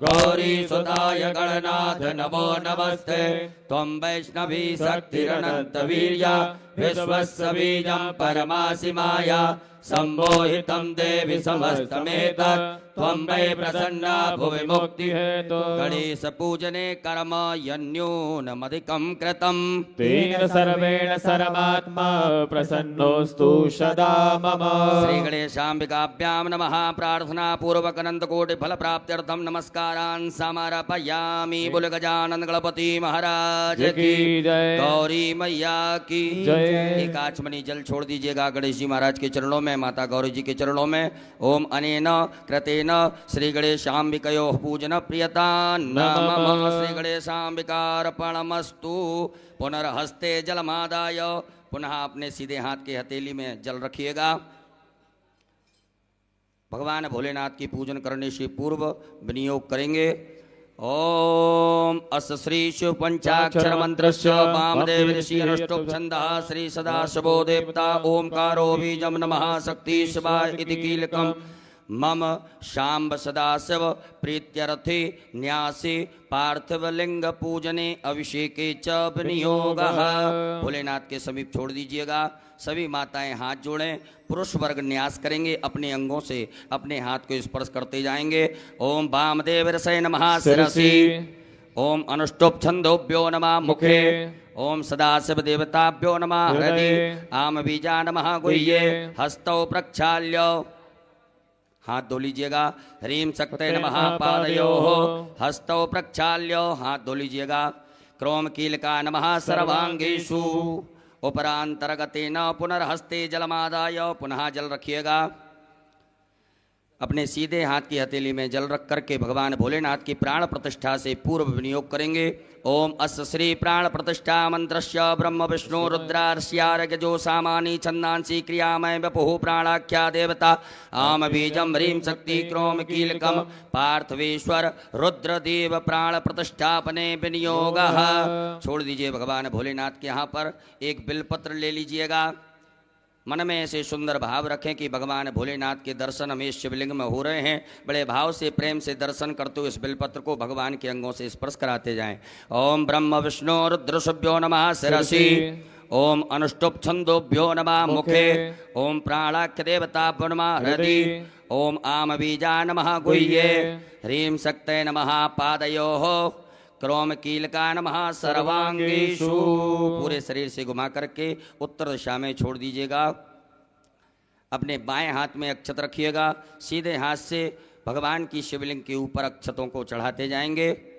गौरी सुताय गणनाथ नमो नमस्ते। त्वं वैष्णवी शक्तिरनंत वीर्या विश्वस्य बीजं परमासि माया सम्मोहितं देवि समस्तमेतत् त्वं वै प्रसन्ना भुवि मुक्ति हेतु। गणेश पूजने कर्म यन्यूनमधिकं कृतं तेन सर्वेण सर्वात्मा प्रसन्नोऽस्तु सदा मम। श्री गणेशाम्बिकाभ्यां नमः। प्रार्थना पूर्वक अनंत कोटि फल प्राप्त्यर्थं नमस्कारान् समर्पयामि। बोल गजानन गणपति महाराज की जय। गौरी मैया की जय। एक आचमनी जल छोड़ दीजिएगा गणेश जी महाराज के चरणों में, माता गौरी जी के चरणों में। ओम अनेन कृतेन श्री गणेशाम्बिकयोः पूजन प्रियता नमः। श्री गणेशाम्बिकार्पणमस्तु। पुनर्हस्ते जलमादाय। पुनः अपने सीधे हाथ के हथेली में जल रखिएगा। भगवान भोलेनाथ की पूजन करने से पूर्व विनियोग करेंगे। ओम अस श्री शिव पंचाक्षर मंत्रस्य वामदेव ऋषि अष्टोप छंदः श्री सदाशिवो देवता ओंकारो बीजं नमः शक्ति शिवाय इति कीलकम् मम शाम्ब सदाशिव प्रीत्यर्थे न्यासे पार्थिवलिंग पूजने अभिषेके च विनियोगः। भोलेनाथ के समीप छोड़ दीजिएगा। सभी माताएं हाथ जोड़ें। पुरुष वर्ग न्यास करेंगे। अपने अंगों से अपने हाथ को स्पर्श करते जाएंगे। ओम वामदेव ऋषये नमः शिरसि। ओम अनुष्टुप छंदोभ्यो नमः मुखे। ओम सदाशिव देवताभ्यो नमः हृदि। आम बीजा नमः गुह्ये। हस्तौ प्रक्षाल्य हाथ धो लीजिएगा। ह्रीं शक्ते नमः पादयोः। हस्तौ प्रक्षाल्य हाथ धो लीजिएगा। क्रोम कीलका नमः सर्वांगेषु। उपरांतर्गतेन पुनर्हस्ते जलमादाय पुनः जल रखिएगा। अपने सीधे हाथ की हथेली में जल रख करके भगवान भोलेनाथ की प्राण प्रतिष्ठा से पूर्व विनियोग करेंगे। ओम अस्य श्री प्राण प्रतिष्ठा मंत्रस्य ब्रह्म विष्णु रुद्रार्ष्यारगजो सामानी छंदांसी क्रियामय वपुः प्राणाख्या देवता आम बीजम ह्रीं शक्ति क्रोम कीलकम पार्थवेश्वर रुद्रदेव प्राण प्रतिष्ठापने विनियोगः। छोड़ दीजिए भगवान भोलेनाथ के यहाँ पर एक बिलपत्र ले लीजिएगा। मन में ऐसे सुंदर भाव रखें कि भगवान भोलेनाथ के दर्शन हमें शिवलिंग में हो रहे हैं। बड़े भाव से प्रेम से दर्शन करते हुए इस बिलपत्र को भगवान के अंगों से स्पर्श कराते जाएं। ओम ब्रह्म विष्णु रुद्रशुभ्यो नमः शिरसि। ओम अनुष्टुप छंदोभ्यो नमः मुखे। ओम प्राणाख्य देवताभ्यो नमः हृदि। ओम आम बीजा नमः गुह्ये। ह्रीं शक्तये नमः पादयोः। क्रोम कीलका नमः सर्वांगीषु। पूरे शरीर से घुमा करके उत्तर दिशा में छोड़ दीजिएगा। अपने बाएं हाथ में अक्षत रखिएगा। सीधे हाथ से भगवान की शिवलिंग के ऊपर अक्षतों को चढ़ाते जाएंगे।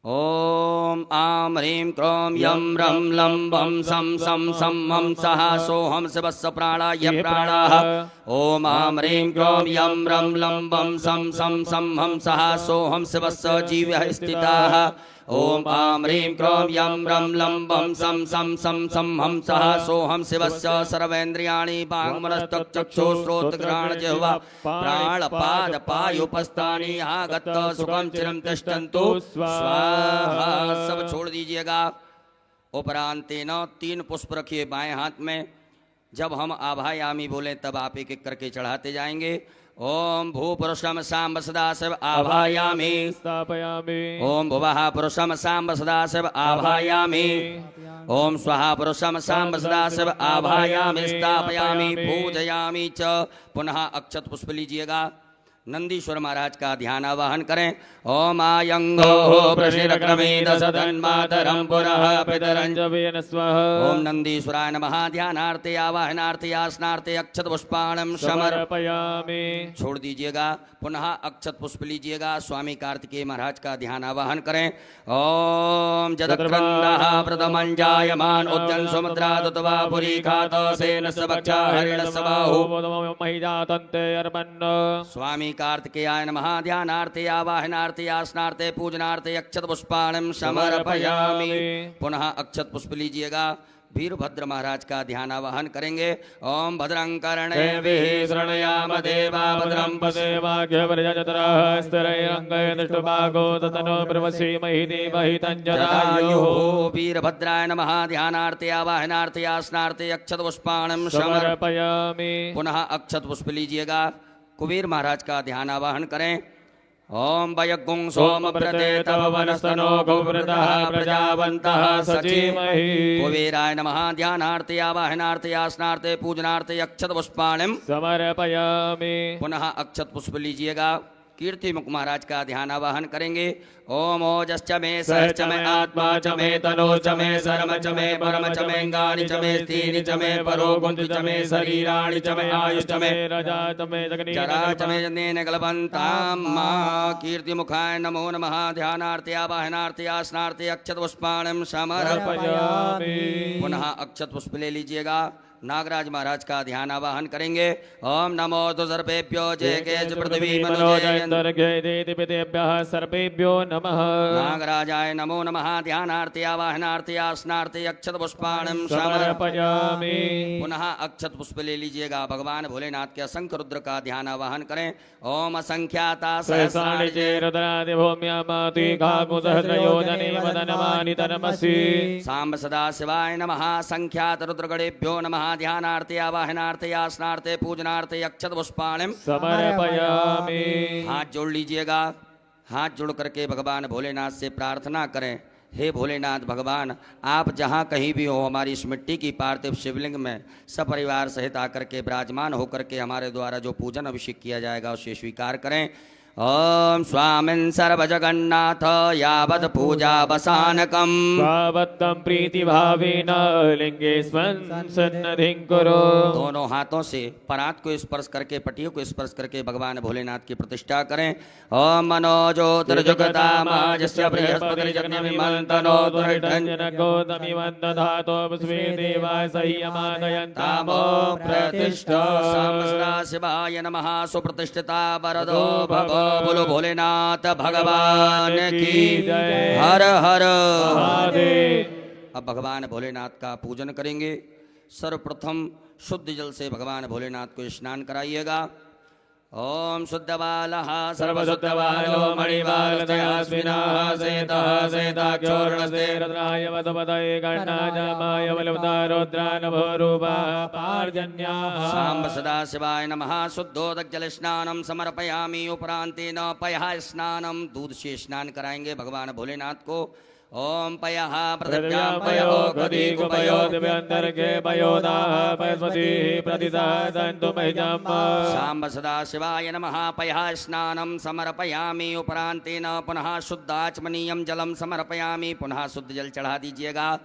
ओम आम ह्रीं क्रोम यम रम लम वम सम सम सम हम सहा सोहम शिवस्य प्राणाय प्राणाः। ओम आम ह्रीं क्रोम यम रम लम वम सम सम सम हम सहा सोहम शिवस्य जीवः स्थिताः। ओम आम ह्रीं क्रोम यम रम लम वम सम सम सम सम हम सहा सोहम शिवस्य सर्वेन्द्रियाणि वाङ्मनस्तचक्षुश्रोत्रघ्राण जिह्वा प्राणपाद पायुपस्थानि आगत सुखम चिरं तिष्ठन्तु स्वाहा। सब छोड़ दीजिएगा। उपरांतेन 3 पुष्प रखिए बाएं हाथ में। जब हम आभायामी बोले तब आप एक एक करके चढ़ाते जाएंगे। ओम भूपुरुषम सांब सदाशिव आभायामि स्थापयामि। ओम भुवः पुरुषम सांब सदाशिव आभायामि। ओम स्वहा पुरुषम सांब सदाशिव आभायामि स्थापयामि पूजयामि च। पुनः अक्षत पुष्प लीजिएगा। नंदीश्वर महाराज का ध्यान आवाहन करें। ओम आयंगो प्रशिरक्रमेद सदन्मातरं पुरः पितरं च वेन स्वः। ओम नंदीश्वराय नमः। ध्यानार्थे आवाहनार्थे आसनार्थे अक्षत पुष्पाणं समर्पयामि। छोड़ दीजिएगा। पुनः अक्षत पुष्प लीजिएगा। स्वामी कार्तिकेय महाराज का ध्यान आवाहन करें। ओम जदक्रंदः प्रथमं जायमान उद्यन समुद्रादुतवा पुरी खात सेन सबक्षा हरिण सबाहु महिजातन्ते अर्पन्न। स्वामी कार्तिकेयाय नमः। ध्यानार्थे आवाहनार्थे आसनार्थे पूजनार्थे अक्षत पुष्पाणं समर्पयामि। पुनः अक्षत पुष्प लीजिएगा। वीरभद्र महाराज का ध्यान आवाहन करेंगे। ओम भद्रं कर्णेभिः शृणुयाम देवा भद्रं पश्येमाख्यवर्यजतरः स्थिरैरङ्गैः दृष्टभागो ततनो ब्रह्मश्रीमहि देवहि तञ्जदायुः। वीरभद्राय नमः। ध्यानार्थे आवाहनार्थे आसनार्थे अक्षत पुष्पाणं समर्पयामि। पुनः अक्षत पुष्प लीजिएगा। कुबेर महाराज का ध्यान आवाहन करें। ओम वयगुं सोम प्रते तव वनस्तनो गौव्रतः प्रजावन्तः सचीमहि। कुबेराय नमः। ध्यानार्थे आवाहनार्थे आसनार्थे पूजनार्थे अक्षत पुष्पाणं समर्पयामि। पुनः अक्षत पुष्प लीजिएगा। कीर्ति मुख महाराज का ध्यान आवाहन करेंगे। ओम ओजश्च मे सहश्च मे आत्मा च मे तनो च मे शर्म च मे परम च मे अंगानि च मे स्थीनि च मे परो गुंतु च मे शरीराणि च मे आयुष च मे रजा च मे जगनी जरा च मे जनेन कल्पन्ताम् मा। कीर्ति मुखाय नमो नमः। ध्यानार्थे आवाहनार्थे आसनार्थे अक्षत पुष्पाणं समर्पयामि। पुनः अक्षत पुष्प ले लीजिएगा। नागराज महाराज का ध्यान आवाहन करेंगे। ओम नमो तो सर्वेभ्यो जय केच पृथ्वी मनोजयेभ्यः सर्वेभ्यो नमः। नागराजाय नमो नमः। ध्यानार्थे आवाहनार्थे आसनार्थे अक्षत पुष्पाणं समर्पयामि। पुनः अक्षत पुष्प ले लीजिएगा। भगवान भोलेनाथ के असंख्य रुद्र का ध्यान आवाहन करें। ओम असंख्याता सहस्राणि चेरुद्रादि भूम्यामाति काकुसहस्रयोजने वदनमानि तनमसि। सांब सदा शिवाय नमः। संख्यात रुद्रगणेभ्यो नमः। ध्यानार्थे आवाहनार्थे आसनार्थे पूजनार्थे अक्षत पुष्पाणं समर्पयामि। हाथ जोड़ लीजिएगा। हाथ जोड़ करके भगवान भोलेनाथ से प्रार्थना करें। हे भोलेनाथ भगवान, आप जहाँ कहीं भी हो हमारी इस मिट्टी की पार्थिव शिवलिंग में सपरिवार सहित आकर के विराजमान होकर के हमारे द्वारा जो पूजन अभिषेक किया जाएगा उसे स्वीकार करें। ओम स्वामिन् सर्वजगन्नाथ यावत् पूजावसानकम् भावत्तं प्रीतिभावेन लिंगेस्मिन् सन्निधिं कुरु। दोनों हाथों से परात को स्पर्श करके पटियों को स्पर्श करके भगवान भोलेनाथ की प्रतिष्ठा करें। ओम मनोज्योतिर्जुगतामाजस्य बृहस्पतिर्जगन्यमिमन्तनो दुर्धञ्जनगोतमिवन्दधातो स्वे देवाय संयमादयन्तामो प्रतिष्ठा। शिवाय नमः। सुप्रतिष्ठिता वरदो भव बोलो भोलेनाथ भगवान की हर हर महादेव। अब भगवान भोलेनाथ का पूजन करेंगे। सर्वप्रथम शुद्ध जल से भगवान भोलेनाथ को स्नान कराइएगा। ओम शुद्धबालः सर्वशुद्धबालो मणिबालतयास्मिनः सेतः सेताक्षोर्णसे रुद्राय वसुपतये गणाजामाय बलवतारोद्रानभोरूपः पार्जन्याः। सांब सदा शिवाय नमः। शुद्धोदक जल स्नानम समर्पयामि। उपरांतेन पयः स्नानम दूध से स्नान कराएंगे भगवान भोलेनाथ को। ओम पयः पृथिव्यां पयो गदी पयो दिव्यंतर्गे पयोदाः पयस्पतिः प्रतिसादन्तु मह्यम्। सांब सदा शिवाय नमः। पयः स्नानम समर्पयामि। उपरांतेन पुनः शुद्धाचमनीयं जलम समर्पयामि। पुनः शुद्ध जल चढ़ा दीजिएगा।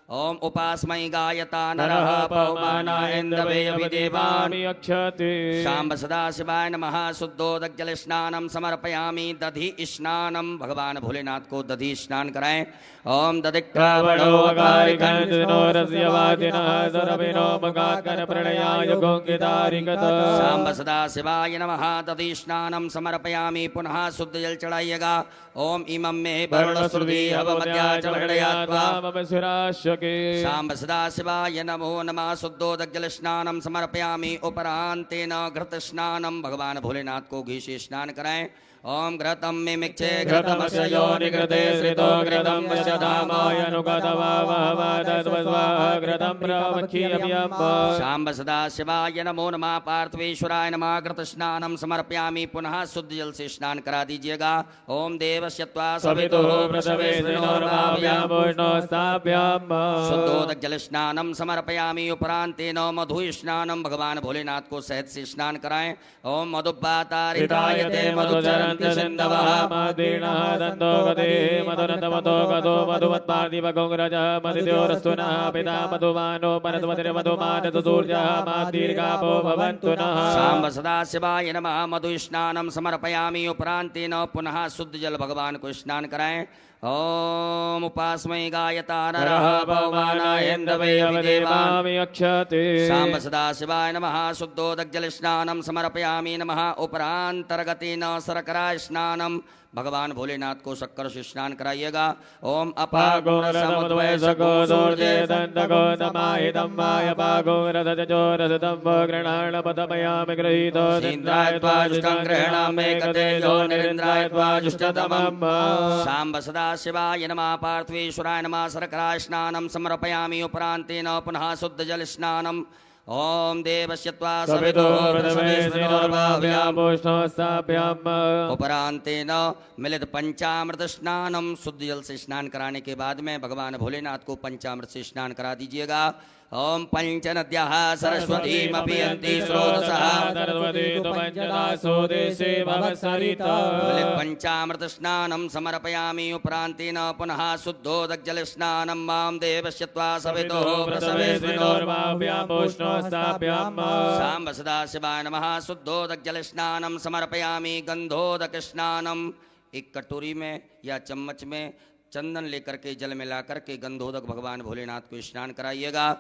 ओम उपास्मै गायता नरः पवमाना इन्द्रवे अभिदेवानि अक्षते। सांब सदा शिवाय नमः। शुद्धोदक जल स्नानम समर्पयामि। दधि स्नानम भगवान भोलेनाथ को दधि स्नान कराएं। ओम श्रावणो वकारिकन्नो रस्यवादिनः सुरभिनो मगात्कन प्रणयाय गोङ्गितारिकत। सांब सदा शिवाय नमः। दधि स्नानम समर्पयामि। पुनः शुद्ध जल चढ़ाइएगा। ओम इमं मे वरुणश्रुति हवमध्याचमर्णयात्वा मम शिराश्यके। सांब सदा शिवाय नमो नमः। शुद्धोदक जल स्नानम समर्पयामि। उपरांतेन घृत स्नानम भगवान भोलेनाथ को घी से स्नान कराएं। ओम घृतम मिमिक्षे घृतमस्य योनिकृते श्रितो घृतं वशदामायनुगतवावहवादस्वस्वाहा घृतं प्रवक्षीयम्यम्। सांब सदा शिवाय नमो नमः। पार्थिवेश्वराय नमः। घृत स्नानम समर्पयामि। पुनः शुद्ध जल से स्नान करा दीजिएगा। ओम देवस्य त्वा सवितुः प्रसवेशिनोर्भाव्यामोष्णोस्ताभ्याम्। शुद्धोदक जल स्नानम समर्पयामि। उपरांतेन मधु स्नानम भगवान भोलेनाथ को शहद से स्नान कराएं। ओम मधुपातारितायते मधुचरन्ति सिन्धवः मदीर्णः दन्तो गते मधुरन्तमतो गतो मधुमत्पार्थिवगोङ्ग्रजः मदित्योरस्तुनः पिता मधुमानो परस्वतिर्मधुमानतुसूर्यः मादीर्घापो भवन्तु नः। सांब सदा शिवाय नमः। मधु स्नानम समर्पयामि। उपरांतेन पुनः शुद्ध जल भगवान को स्नान कराएं। ओम उपास्मै गायता नरः पवमाना इन्द्रवे अभिदेवानि अक्षते। सांब सदा शिवाय नमः। शुद्धोदक जल स्नानम समर्पयामि। नमः। उपरांतर्गतेन शर्करा स्नानम भगवान भोलेनाथ को शक्कर से स्नान कराइएगा। ओम अपागो समुद्वयसको दूर्जे दन्तको नमाहितं मायपागो रथजो रथतम्बो गृणाणपदमयामि गृहीतो इंद्राय त्वा जुष्टं गृह्णामि कतेजो निरिन्द्राय त्वा जुष्टतमम्। सांब सदा शिवाय नमः। पार्थिवेश्वराय नमः। शर्करा स्नानम समर्पयामि। उपरांतेन पुनः शुद्ध जल स्नानम। ओम देवस्य त्वा सवितुः प्रसवेशिनोर्भाव्यामोष्णोस्ताभ्याम्। उपरांतेन मिलित पंचामृत स्नानम। शुद्ध जल से स्नान कराने के बाद में भगवान भोलेनाथ को पंचामृत से स्नान करा दीजिएगा। ओम पंचनद्याः सरस्वतीमपीयन्ति स्रोतसः मिलित पंचामृत स्नानम समर्पयामि। उपरांतेन पुनः शुद्धोदक जल स्नानम। मां देवस्य त्वा सवितुः प्रसवेशिनोर्भाव्यामोष्णोस्ताभ्याम्। सांब सदा शिवाय नमः। शुद्धोदक जल स्नानम समर्पयामि। गंधोदक स्नानम। एक कटोरी में या चम्मच में चंदन लेकर के जल मिला करके गंधोदक भगवान भोलेनाथ को स्नान कराइएगा।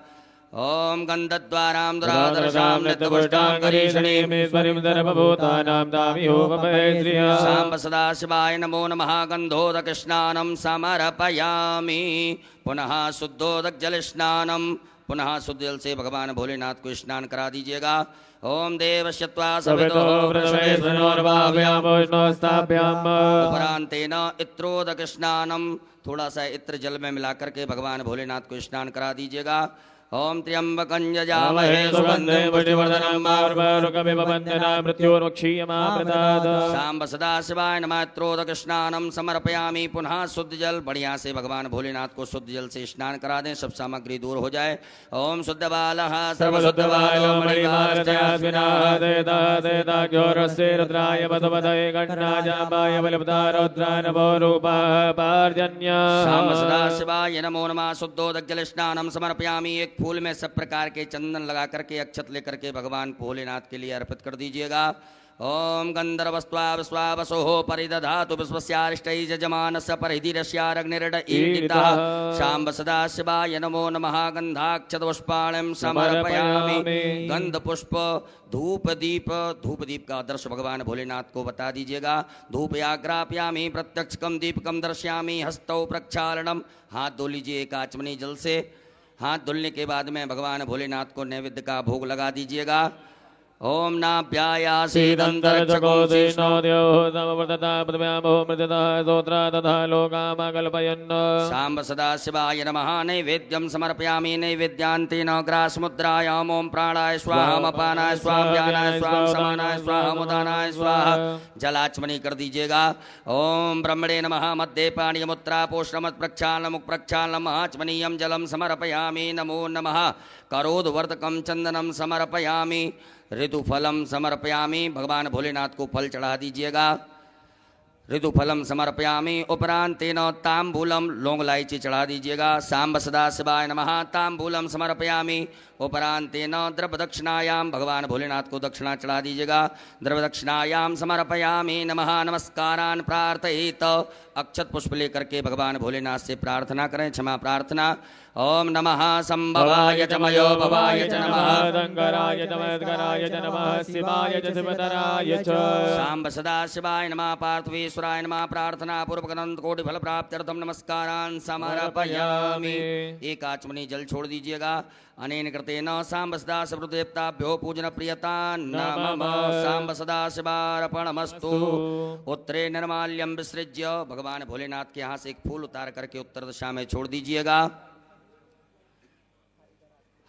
ओम गंधद्वारां दुरादर्शां नित्यपुष्टां गरीषणीमेश्वरीं सर्वभूतानां तामिहोपमहेश्रियः। सांब सदा शिवाय नमो नमः। गंधोदक स्नानम समर्पयामि। पुनः शुद्धोदक जल स्नानम। पुनः शुद्ध जल से भगवान भोलेनाथ को स्नान करा दीजिएगा। ओम देवस्य त्वा सवितुः प्रसवेशिनोर्भाव्यामोष्णोस्ताभ्याम्। उपरांतेन इत्रोदक स्नानम। थोड़ा सा इत्र जल में मिलाकर के भगवान भोलेनाथ को स्नान करा दीजिएगा। ओम त्र्यंबकं यजामहे सुगन्धिं पुष्टिवर्धनं मारुकमिव वन्दना मृत्योर्मुक्षीयमामृतात् सांब सदाशिवाय नमः। त्रोदकस्नानं समर्पयामि। पुनः शुद्ध जल बढ़िया से भगवान भोलेनाथ को शुद्ध जल से स्नान करा दें, सब सामग्री दूर हो जाए। ओम शुद्ध बालः सर्वशुद्धवायो मणिमार्जयास्विनाः देदाघ्योरस्य रुद्राय मधुमदये गणराजाम्बाय बलिपदा रौद्राय नमो रूपाः पार्जन्य सांब सदाशिवाय नमो नमः। शुद्धोदक जल स्नानं समर्पयामि। एक फूल में सब प्रकार के चंदन लगा करके अक्षत लेकर के भगवान भोलेनाथ के लिए अर्पित कर दीजिएगा। ओम गंधर्वस्वावसोः परिदधातु विश्वस्यारिष्टै यजमानस्य परिधिरस्याग्निर्डईडितः शाम्ब सदाशिवाय नमो नमः। गंधाक्षतपुष्पाणिं समर्पयामि। गंधपुष्प धूप दीप का दर्श भगवान भोलेनाथ को बता दीजिएगा। धूप आग्रापयामि प्रत्यक्षकम दीपकम दर्शयामि। हस्तौ प्रक्षालनम, हाथ धो लीजिए एक आचमनी जल से। हाथ धुलने के बाद में भगवान भोलेनाथ को नैवेद्य का भोग लगा दीजिएगा। ओम सांब सदाशिवाय नमः। नैवेद्यं समर्पयामि। नैवेद्यान्तेन ग्रासमुद्रायाम् ओम प्राणाय स्वाहा अपानाय स्वाहा व्यानाय स्वाहा समानाय स्वाहा मुदानाय स्वाहा जलाचमनी कर दीजिएगा। ओम ब्रह्मणे नमः। मध्ये पाणियमुत्रा पोषणमत् प्रक्षालनमुख प्रक्षालनम् आचमनीयं जलं समर्पयामि। नमो नमः। करोद्वर्तकं चंदनं समर्पयामि। ऋतुफलम समर्पयामि। भगवान भोलेनाथ को फल चढ़ा दीजिएगा। ऋतुफलम समर्पयामि। उपरांतेन तांबूलम, लौंग इलायची चढ़ा दीजिएगा। सांब सदाशिवाय नमः। तांबूलम समर्पयामि। उपरांतेन द्रव्य दक्षिणायाम, भगवान भोलेनाथ को दक्षिणा चढ़ा दीजिएगा। द्रव्य दक्षिणायाम समर्पयामि। नमः। नमस्कारान् प्रार्थयेत। अक्षत पुष्प लेकर के भगवान भोलेनाथ से प्रार्थना करें, क्षमा प्रार्थना। ओम नमः संभवाय च मयो भवाय च नमः। शंकराय च मद्गराय च नमः। शिवाय च शिवतराय च सांब सदाशिवाय नमः। पार्थवेश्वराय नमः। प्रार्थना पूर्वक अनंत कोटि फल प्राप्त्यर्थम नमस्कारान् समर्पयामि। एक आचमनी जल छोड़ दीजिएगा। अनेन कृतेन सांब सदाशिवदेवताभ्यो पूजन प्रियता नमः। सांब सदाशिवार्पणमस्तु। उत्तरे निर्माल्यम विसृज्य, भगवान भोलेनाथ के यहाँ से एक फूल उतार करके उत्तर दिशा में छोड़ दीजिएगा।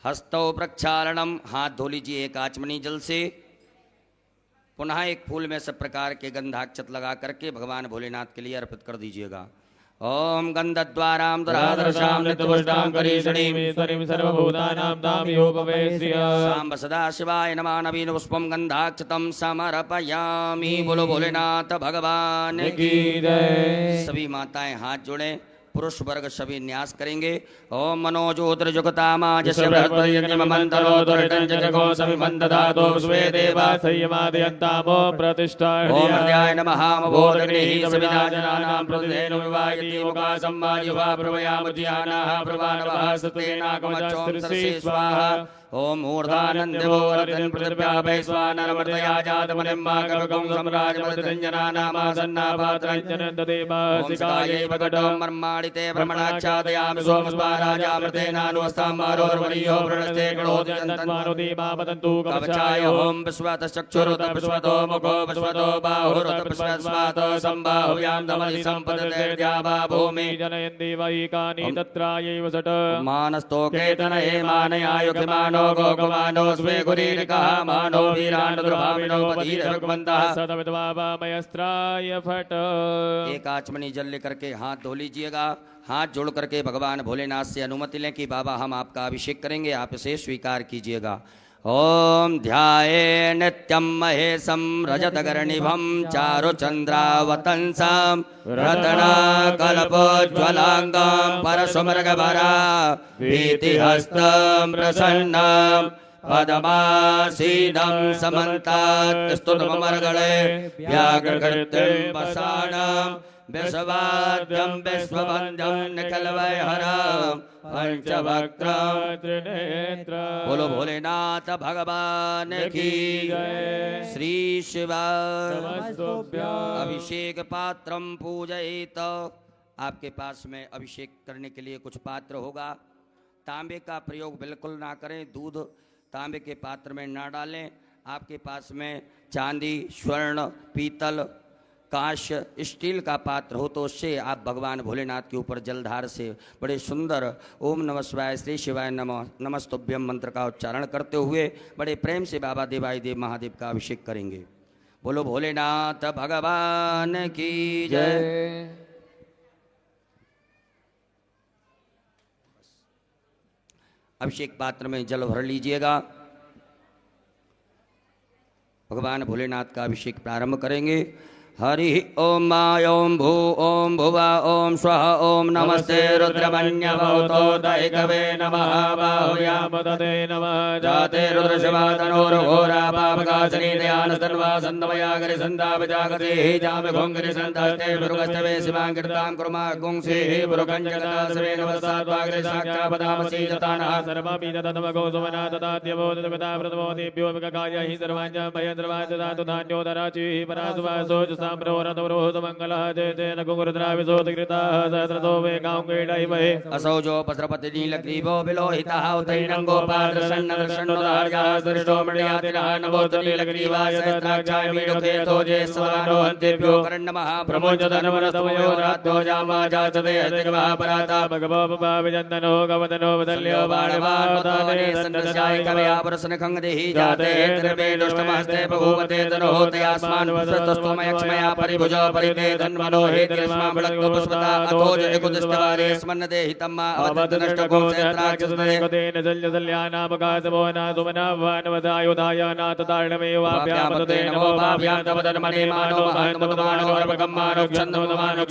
हस्तौ प्रक्षालनम, हाथ धो लीजिए एक आचमनी जल से। पुनः एक फूल में सब प्रकार के गंधाक्षत लगा करके भगवान भोलेनाथ के लिए अर्पित कर दीजिएगा। ओम गंधद्वारां दुरादर्शां नित्यपुष्टां करीषणीं सर्वभूतानां तामियोपवेश्य सांब सदाशिवाय नमः। नवीन पुष्पम गंधाक्षतम समर्पयामि। बोलो भोलेनाथ भगवान की जय। सभी माताएं हाथ जोड़ें। पुरुष वर्ग सभी न्यास करेंगे। ओम मनोजोत्र जुगतामा जस्य बृहस्पतिर्यज्ञमन्तरो दुर्टञ्जको समिमन्दधातो स्वे देवा संयमादयन्तामो प्रतिष्ठा ओम हृदयाय नमः। बोधगृहीः सविदाजनानां प्रतिधेनु विवाहिती मुखा सम्मायुवा प्रभयामुद्यानाः प्रवानवः सतेनाकमच्चों स्वाहा। ओम ऊर्ध्वानन्दवोरतिं प्रतिव्यापै स्वानरमर्दया जातमनिम्मा कवकं सम्राजमतिरञ्जनानामासन्नापात्रञ्जनन्ददेवासिकायै वकटं मर्माणिते ब्रह्मणाच्छादयामि सोमस्माराजामृतेनानुवस्ताम्बारोर्वरीयो प्रणस्ते गणोदयन्तन्मारुदीमापतन्तु कवचाय। ओम विश्वतश्चक्षुरुत विश्वतो मुखो विश्वतो बाहुरुत विश्वस्मात् सम्बाहुव्यां दमलि सम्पदते द्यावा भूमि जनयन्ति वैकानि तत्रायैव सट मानस्तोकेतनये मानयायुक्तिमानो गोगमानो स्वे गुरीरिकः मानो वीरान् दुर्भाविनो पतिरभगवन्तः सदविद्वामयस्त्राय फट। एक आचमनी जल लेकर के हाथ धो लीजिएगा। हाथ जोड़ करके भगवान भोलेनाथ से अनुमति लें कि बाबा हम आपका अभिषेक करेंगे, आप इसे स्वीकार कीजिएगा। ओम ध्याये नित्यं महेशं रजतगर्णिभं चारुचन्द्रावतंसं रत्नाकल्पोज्ज्वलाङ्गं परशुमृगभरा भीतिहस्तं प्रसन्नं पदमासीनं समन्तात् स्तुतमर्गणे व्याघ्रकृतिं वसानं विश्वाद्यं विश्वबन्धं निखिलवैहरं पंचवक्त्रं त्रिनेत्रं। बोलो भोलेनाथ भगवान की श्री शिवा। अभिषेक पात्रम पूजयेत। आपके पास में अभिषेक करने के लिए कुछ पात्र होगा। तांबे का प्रयोग बिल्कुल ना करें। दूध तांबे के पात्र में ना डालें। आपके पास में चांदी, स्वर्ण, पीतल कांस्य स्टील का पात्र हो तो उससे आप भगवान भोलेनाथ के ऊपर जलधार से बड़े सुंदर ओम नमः शिवाय श्री शिवाय नमः नमस्तुभ्यम मंत्र का उच्चारण करते हुए बड़े प्रेम से बाबा देवाई देव महादेव का अभिषेक करेंगे। बोलो भोलेनाथ भगवान की जय। अभिषेक पात्र में जल भर लीजिएगा। भगवान भोलेनाथ का अभिषेक प्रारंभ करेंगे। हरि ओम मा ओम भू ओम भुवा ओम स्वः ओम नमस्ते रुद्रमन्य भवतो दैकवे नमः बाहुयाम तते नमः जाते रुद्र शिवा तनोर्घोरा पापकासनी दयान सर्वा संदमया गिरि संदाप जागते जाम घोंगरि संतस्ते भृगस्तवे शिवांकृतां कुर्मा गुंसे भृगंजगता सवे नमस्ताद्वाग्रे साक्षापदामसि जतानः सर्वपि ततमगो सुमना तदाद्यवो तदगता प्रथमो देभ्यो विककाय हि सर्वाञ्च भयद्रवा ददातु धान्योदराचि परासुवासो मंगलः जय जय नकुरुद्राविशोधकृताः सहस्रतो वे गांगेडैमहे असौजो पत्रपति नीलग्रीवो विलोहितः उतैरङ्गोपादर्शन्नदर्शन्नोदार्यः सृष्टो मृण्यातिनः नमोऽस्तु नीलग्रीवाय सहस्राक्षाय मीढुके तोजे स्वनो हन्तेभ्यो कर्णमः प्रमोचतनमनस्तमयो रातो जामाजाचते हतिगवः पराता भगवो विजन्दनो गवदनो वदल्यो बाणवाताने सन्दस्याय कवया पुरसनखङ्गदेहि जाते त्रिवे दुष्टमस्ते बभूवते तनोहतयास्मान् पुष्पतस्तोमयक्ष्मया परिभुज परिते धन्वनो हेतिर्स्मा बलक्तो पुष्पता अथोज एकुदिष्टवारे स्मन्नदे हितम्मा अवदनष्टको क्षेत्राक्षसदे तेन जल्यजल्यानामकासवो नासुमनावानवदायुधाय नाततारणमेवाभ्यामतते नमो भाभ्यान्तवदन्मने मानो महन्तमतमानो रवकम्मानो क्षन्दमतमानो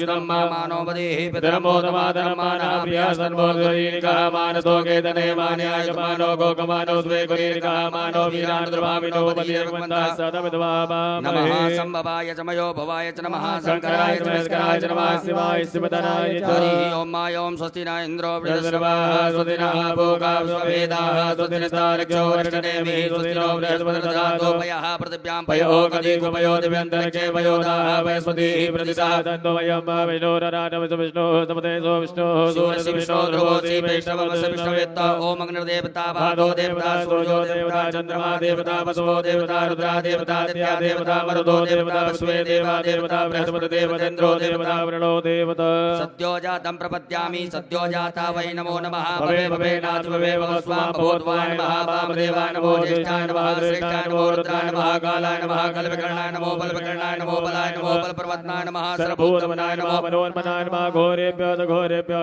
मानो वदेहि पितरमोदमादरमानाभ्या सर्वोदरीनिकः मानसो केतने मान्याय मानो गोकमानो स्वे कुलीनिकः मानो वीरानुद्रभाविनो बलिर्वन्दः सदविद्वामा नमः संभवाय चमयो भवाय च नमः शंकराय च नमस्काराय च नमः शिवाय शिवतराय च हरि ओम मा ओम स्वस्ति न इन्द्रो बृहस्पतिर्वाः स्वस्तिनः भोगा स्ववेदाः स्वस्तिनस्तारक्षो वर्षणेमि स्वस्तिनो बृहस्पतिर्दधातु पयः पृथिव्यां पयो कदिगुपयो दिव्यन्तरिक्षे पयोदाः वयस्पतिः प्रतिशः तन्तो वयं विष्णोरराटमस विष्णोः तमतेजो विष्णोः सूर्यविष्णो ध्रुवोऽसि वैष्णवमस विष्णुवेत्त ओम अग्निर्देवता भादो देवता सूर्यो देवता चन्द्रमा देवता वसवो देवता रुद्रा देवता आदित्या देवता मरुतो देवता वसुवे देवा देवता बृहस्पति देवतेन्द्रो देवता वरुणो देवता सद्यो जातं प्रपद्यामि सद्यो जाता वै नमो नमः भवे भवे नाथ भवे भव स्वां भवोद्वाय नमः वामदेवाय नमो ज्येष्ठाय नमः श्रेष्ठाय नमो रुद्राय नमः कालाय नमः कल्पकर्णाय नमो बलविकर्णाय नमो बलाय नमो बलप्रवत्नाय नमः सर्वभूतमनाय नमः मनोन्मनाय नमः घोरेभ्यो घोरेभ्यः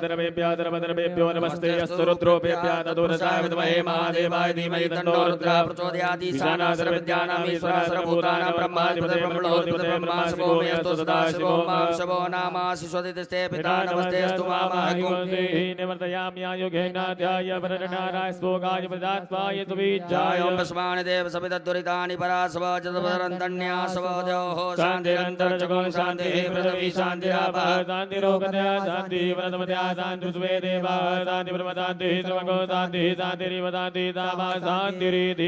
धर्मेभ्यो नमस्ते अस्तु रुद्रोभ्यः तदुरसाय विद्महे महादेवाय धीमहि तन्नो रुद्रः प्रचोदयात् ईशाना सर्वविद्यानां ईश्वरः सर्वभूतानां ब्रह्माधिपतिः ब्रह्मणोऽधिपतिः ब्रह्मा शिवो मे अस्तु सदा शिवो मां शिवो नामासि स्वदितस्ते पिता नमस्ते अस्तु मामहं निवर्तयामि आयुगेनाध्याय वरणाराय स्पोगाय प्रदात्वाय तुबीजाय ओम स्मान् देव सविदुरितानि परासव जदवरन्तन्यासव देवः शान्तिरन्तर्जगो शान्तिः पृथ्वी शान्तिरापः शान्तिरोगतया शान्तिः वरदमतया शान्तिर्स्वे देवा शान्तिर्ब्रह्मशान्तिः सर्वगो शान्तिः शान्तिरिव शान्तिः तामा शान्तिरिति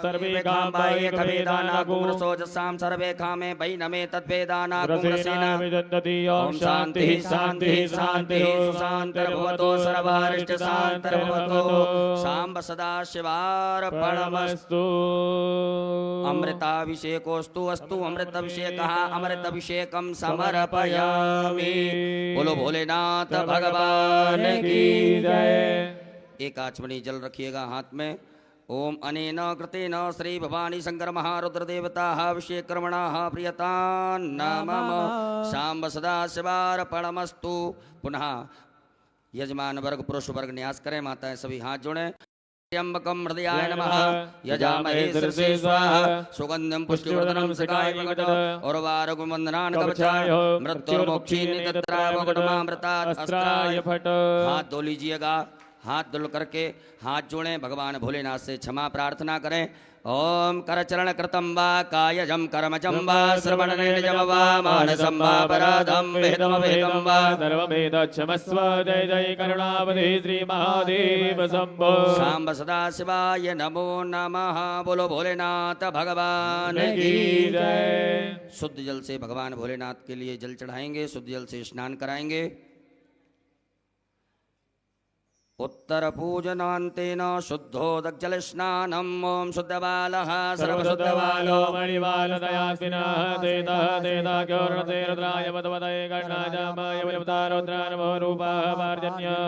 सर्वे कामाय कवेदाना कुमरसोजसां सर्वे कामे वैनमे तद्वेदाना कुमरसेन विदन्ति ओम शान्तिः शान्तिः शान्तिः सुशान्तिर्भवतो सर्वारिष्ट शान्तिर्भवतो शाम्ब सदा शिवार्पणमस्तु। अमृताभिषेकोस्तु अस्तु अमृताभिषेकः अमृताभिषेकं समर्पयामि। बोलो भोलेनाथ भगवान की जय। एक आचमनी जल रखिएगा हाथ में। ओम अनेन कृतेन श्री भवानी शंकर महारुद्र देवताः अभिषेकर्मणाः प्रियतान्नमः शाम्ब सदा शिवार्पणमस्तु। पुनः यजमान वर्ग पुरुष वर्ग न्यास करें, माताएं सभी हाथ जोड़ें। त्र्यंबकं हृदयाय नमः यजामहे शीर्षे स्वाहा सुगंधिं पुष्टिवर्धनं शिखाय उर्वारुकमंदनान् कवचाय मृत्युर्मोक्षीनि तत्रावगुणमामृतात् अस्त्राय फट। हाथ धो लीजिएगा। हाथ धुल करके हाथ जोड़ें, भगवान भोलेनाथ से क्षमा प्रार्थना करें। ओम करचरण कृतं वा कायजं कर्मजं वा श्रवणनेजं वा मानसं वा पराधं वेदमवेदं वा सर्ववेदक्षमस्व। जय जय करुणावधे श्री महादेव शंभो। शाम्ब सदा शिवाय नमो नमः। बोलो भोलेनाथ भगवान की जय। शुद्ध जल से भगवान भोलेनाथ के लिए जल चढ़ाएंगे, शुद्ध जल से स्नान कराएंगे। उत्तरपूजनान्तेन शुद्धोदग्जलस्नानम् ॐ शुद्धबालः सर्वशुद्धबालो मणिबालदयास्विनः तेतः तेताख्योर्णते रुद्राय मदवदये गणाजामाय विलुप्तारुद्रानमो रूपाः पार्जन्यः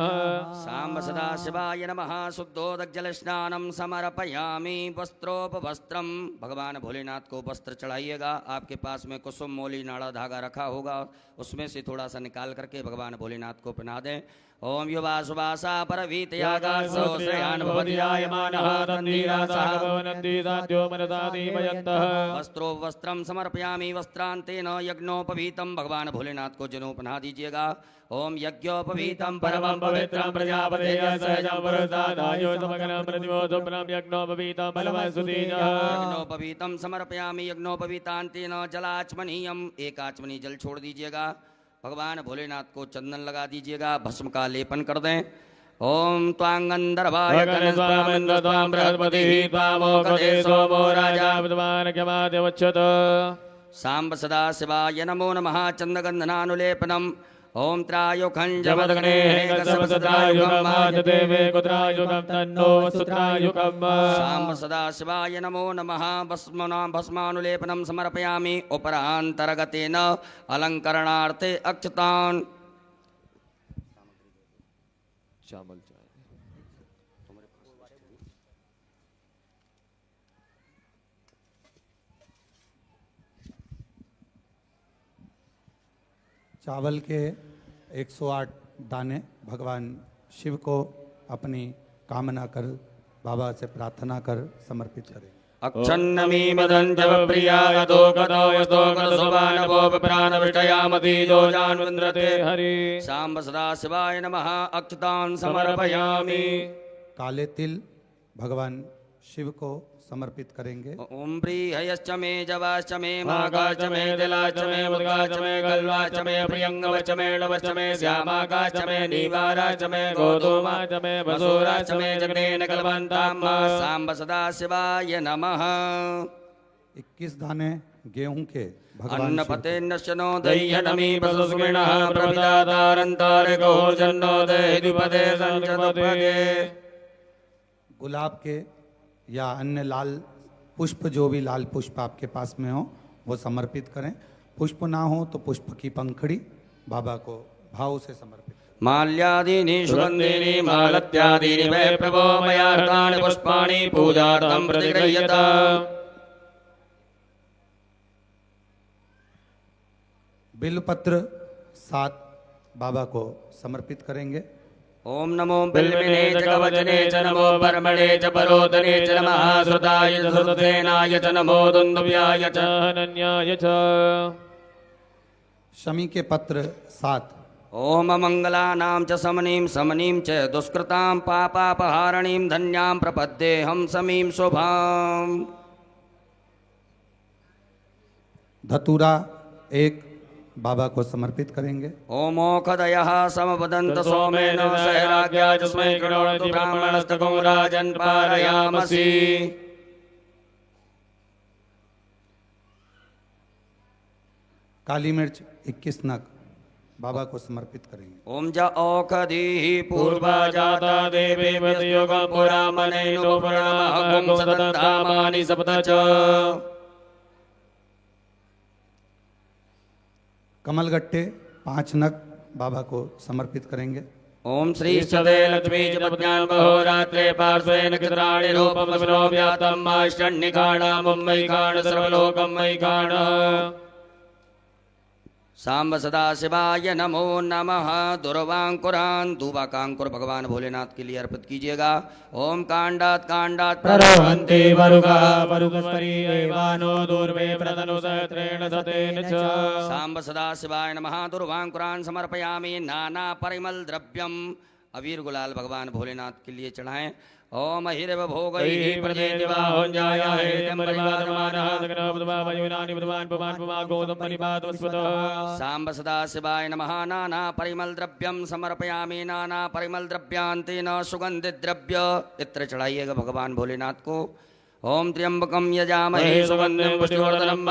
साम्ब सदाशिवाय नमः शुद्धोदग्जलस्नानं समर्पयामि वस्त्रोपवस्त्रम भगवान भोलेनाथ को वस्त्र चढ़ाइएगा। आपके पास में कुसुम मोली नाड़ा धागा रखा होगा, उसमें से थोड़ा सा निकाल करके भगवान भोलेनाथ को पहना दें। ओम युवा सुवासा परवीतयागासो श्रेयान् भवति जायमानः तन्नीरासागवनन्दिताद्यो मनसादीमयन्तः वस्त्रो वस्त्रम समर्पयामि वस्त्रांतेन यज्ञोपवीतम भगवान भोलेनाथ को जनेऊ पहना दीजिएगा। ओम यज्ञोपवीतम परमं पवित्रं प्रजापतेय सहजं पुरस्तादायो समग्रं प्रतिमोदुप्रं यज्ञोपवीतं बलवस्तुतीजः यज्ञोपवीतम समर्पयामि यज्ञोपवीतांतेन जलाचमनीयम एक आचमनी जल छोड़ दीजिएगा। भगवान भोलेनाथ को चंदन लगा दीजिएगा, भस्म का लेपन कर दें। ओम त्वांगंधर्वाय त्वां बृहस्पतिः त्वामोकदे सोमो राजा विद्वान् क्षमाद्यवच्छत सांब सदा शिवाय नमो नमः चंदगंधनानुलेपनम ओम त्रायुखं जमदग्नेकसमसदायुगं देवे कुत्रायुगं तन्नो सुत्रायुगं सांब सदा शिवाय नमो नमः भस्मानुलेपनम समर्पयामि उपरांतर्गतेन अलंकरणार्थे अक्षतान् चावल के 108 दाने भगवान शिव को अपनी कामना कर बाबा से प्रार्थना कर समर्पित करें। अक्षन्नमी मदंजव प्रियाय तो गतो यतो गतसुवानवोप प्राणविष्टयामति दोजान्वन्द्रते हरि सांब सदा शिवाय नमः अक्षतान् समर्पयामि। काले तिल भगवान शिव को समर्पित करेंगे। ओम प्रियश्च मे जवाश्च मे मागाच मे दिलाच मे मुद्गाच मे गल्वाच मे प्रियंगवच मे णवच मे श्यामाकाच मे नीवाराच मे गोधूमाच मे वसूराच मे जगनेन कल्पन्ताम् सांब सदा शिवाय नमः। 21 दाने गेहूं के भगवान शिव अन्नपते नश्यनो दह्यनमी पशुस्मिणः प्रविदातारन्तारिको जन्नो देहिपदे संचतपदे गुलाब के या अन्य लाल पुष्प, जो भी लाल पुष्प आपके पास में हो वो समर्पित करें। पुष्प ना हो तो पुष्प की पंखड़ी बाबा को भाव से समर्पित करें। माल्यादीनि सुगंधीनि मालत्यादीनि मे प्रभो मया हृतानि पुष्पाणि पूजार्थं प्रतिगृह्यता। बिल्वपत्र 7 बाबा को समर्पित करेंगे। ओम नमो बिल्विने च कवचने च नमो परमणे च परोदने च नमः श्रुताय च श्रुतसेनाय च नमो दुन्दुभ्याय च अनन्याय च शमी के पत्र 7 ओम मंगलानां च समनीं समनीं च दुष्कृतां पापापहारणीं धन्यां प्रपद्येऽहं समीं शुभाम्। धतूरा 1 बाबा को समर्पित करेंगे। ओमोखदयः समवदन्त सोमेन सहराज्ञा जस्मै गणोति ब्राह्मणस्तको राजन् पारयामसि। काली मिर्च 21 नग बाबा को समर्पित करेंगे। ओम ज औषधीः पूर्वा जाता देवी मृतयुगं पुरा मनेनो पुराणमहं सततामानि सप्त च कमलगट्टे 5 नग बाबा को समर्पित करेंगे। ओम श्री सदे लक्ष्मी च पद्यान् महोरात्रे पार्श्वेन कित्राणि रूपं विनो व्यातं माष्टन्निकाण मुम्बैकाण सर्वलोकं मैकाण। सांब सदा शिवाय नमो नमः। दुर्वांकुरान् दुवाकांकुर भगवान भोलेनाथ के लिए अर्पित कीजिएगा। ओम कांडात कांडात प्ररोहन्ति वरुगा वरुगस्परी एवानो दूर्वे प्रतनु सहस्रेण सतेन च। सांब सदा शिवाय नमः। दुर्वांकुरान् समर्पयामि नाना परिमल द्रव्यम। अबीर गुलाल भगवान भोलेनाथ के लिए चढ़ाएं। ओम हिरव भोगैः सांब सदा शिवाय नमः। नाना परिमल द्रव्यम समर्पयामि नाना परिमल द्रव्यांतेन सुगंधित द्रव्य इत्र चढ़ाइएगा भगवान भोलेनाथ को। ओम त्र्यंबकम यजामहे सुगंधिं पुष्टिवर्धनम्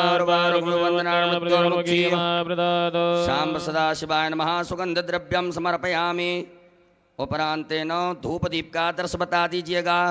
सांब सदा शिवाय नमः। सुगंध द्रव्यम समर्पयामि। उपरांतेन धूप दीप का आदर्श बता दीजिएगा।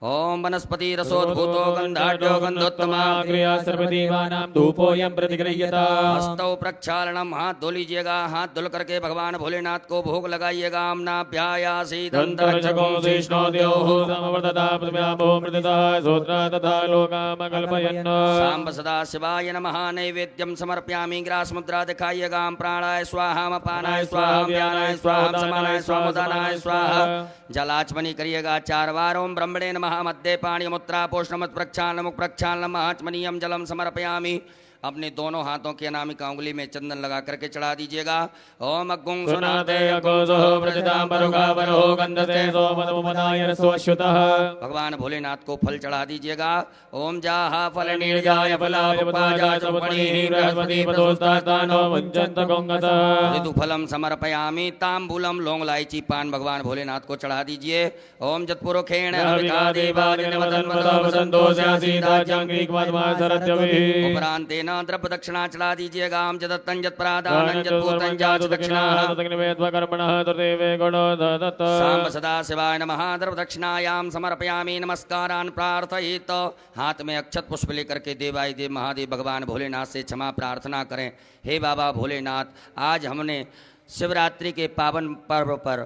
ओम वनस्पति रसोद्भूतो गंधाढ्यो गंधोत्तमा क्रिया सर्वदेवानां धूपोऽयं प्रतिगृह्यता। हस्तौ प्रक्षालनम, हाथ धो लीजिएगा। हाथ धुल करके भगवान भोलेनाथ को भोग लगाइएगा। अम्नाभ्यायासीत् दन्तरक्षको विष्णो द्योः समवर्तता पृथिव्यामो मृतता सोत्रा तथा लोकामकल्पयन्। सांब सदा शिवाय नमः। नैवेद्यम समर्पयामि। ग्रास मुद्रा दिखाइएगा। प्राणाय स्वाहा, अपानाय स्वाहा, व्यानाय स्वाहा, समानाय स्वाहा, उदानाय स्वाहा। जलाचमनी करिएगा 4 बार। ओम ब्रह्मणे नमः। मध्य पाणी मुत्रा पोषणमत प्रक्षालन मुख प्रक्षालन आचमनीयम जलम समर्पयामि। अपने दोनों हाथों की अनामिका उंगली में चंदन लगा करके चढ़ा दीजिएगा। ओम अग्गुं सुनाते अकोसो प्रतिदाम्बरुगा वरो गंधते सोमदमुपनाय रसोऽश्युतः। भगवान भोलेनाथ को फल चढ़ा दीजिएगा। ओम जाहा फल निर्जाय फलापुपाजा चौपणीः बृहस्पति पदोस्तानो मुञ्चन्त गोंगतः। ऋतु फलम समर्पयामि। तांबूलम लौंग इलायची पान भगवान भोलेनाथ को चढ़ा दीजिए। ओम जत्पुरुखेण उपरांत द्रव्य दक्षिणा चढ़ा दीजिएगा। हम जदत्तं जत्प्रादानं जत्पूतं जाच दक्षिणा। सांब सदा शिवाय नमः। द्रव्य दक्षिणायाम समर्पयामि। नमस्कारान् प्रार्थयित। हाथ में अक्षत पुष्प लेकर के देवाय देव महादेव भगवान भोलेनाथ से क्षमा प्रार्थना करें। हे बाबा भोलेनाथ, आज हमने शिवरात्रि के पावन पर्व पर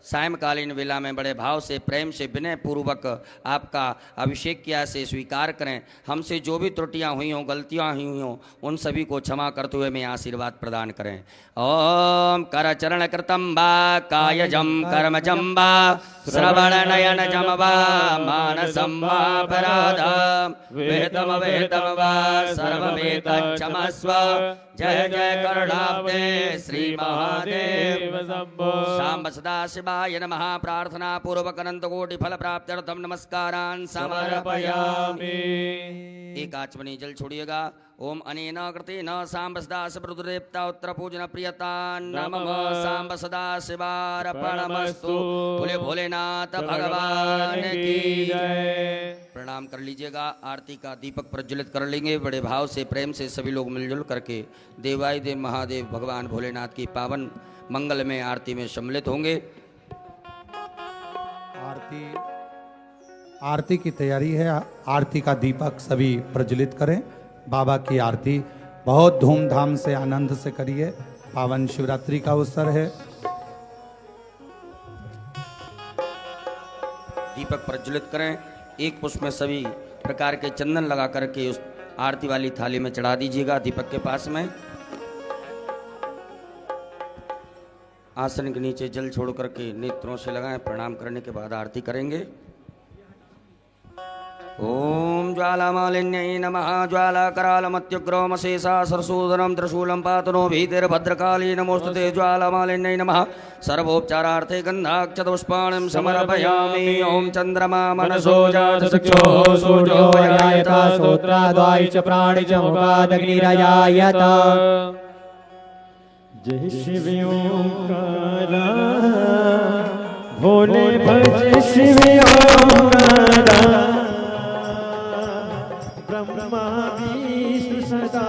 सायंकालीन वेला में बड़े भाव से प्रेम से विनय पूर्वक आपका अभिषेक किया से स्वीकार करें। हमसे जो भी त्रुटियां हुई हों, गलतियां हुई हों, उन सभी को क्षमा करते हुए मैं आशीर्वाद प्रदान करें। ओम कर चरण कृतम वा कायजम कर्मजम वा श्रवण नयन जम वा मानसम वा अपराध वेदम वेदम वा सर्वमेत क्षमस्व। जय जय करुणाब्दे श्री महादेव शंभो। सांब सदा शिवाय नमः। प्रार्थना पूर्वक अनंत कोटि फल प्राप्त्यर्थम नमस्कारान् समर्पयामि। एक आचमनी जल छोड़िएगा। ओम अनेन कृतेन सांब सदा शिवरुद्रदेवता उत्तर पूजन प्रियता नमः। सांब सदा शिवार्पणमस्तु। बोले भोलेनाथ भगवान की जय। प्रणाम कर लीजिएगा। आरती का दीपक प्रज्वलित कर लेंगे। बड़े भाव से प्रेम से सभी लोग मिलजुल करके देवाय देव महादेव भगवान भोलेनाथ की पावन मंगल में आरती में सम्मिलित होंगे। आरती की तैयारी है। आरती का दीपक सभी प्रज्वलित करें। बाबा की आरती बहुत धूमधाम से आनंद से करिए। पावन शिवरात्रि का अवसर है। दीपक प्रज्वलित करें। एक पुष्प में सभी प्रकार के चंदन लगा करके उस आरती वाली थाली में चढ़ा दीजिएगा। दीपक के पास में आसन के नीचे जल छोड़ करके नेत्रों से लगाएं। प्रणाम करने के बाद आरती करेंगे। ओम ज्वालामालिन्यै नमः। ज्वालाकरालमत्युग्रोमशेषा सरसूदनं त्रिशूलं पातनो भीतिर्भद्रकाली नमोस्तुते। ज्वालामालिन्यै नमः। सर्वोपचारार्थे गन्धाक्षतपुष्पाणिं समर्पयामि। ओम चन्द्रमा मनसो जातचक्षुः सूर्यो यायत श्रोत्राद्वायु च प्राणि च मुखादग्निरजायत। जय शिव ओंकारा भोले भज शिव ओंकारा। ब्रह्मा विष्णु सदा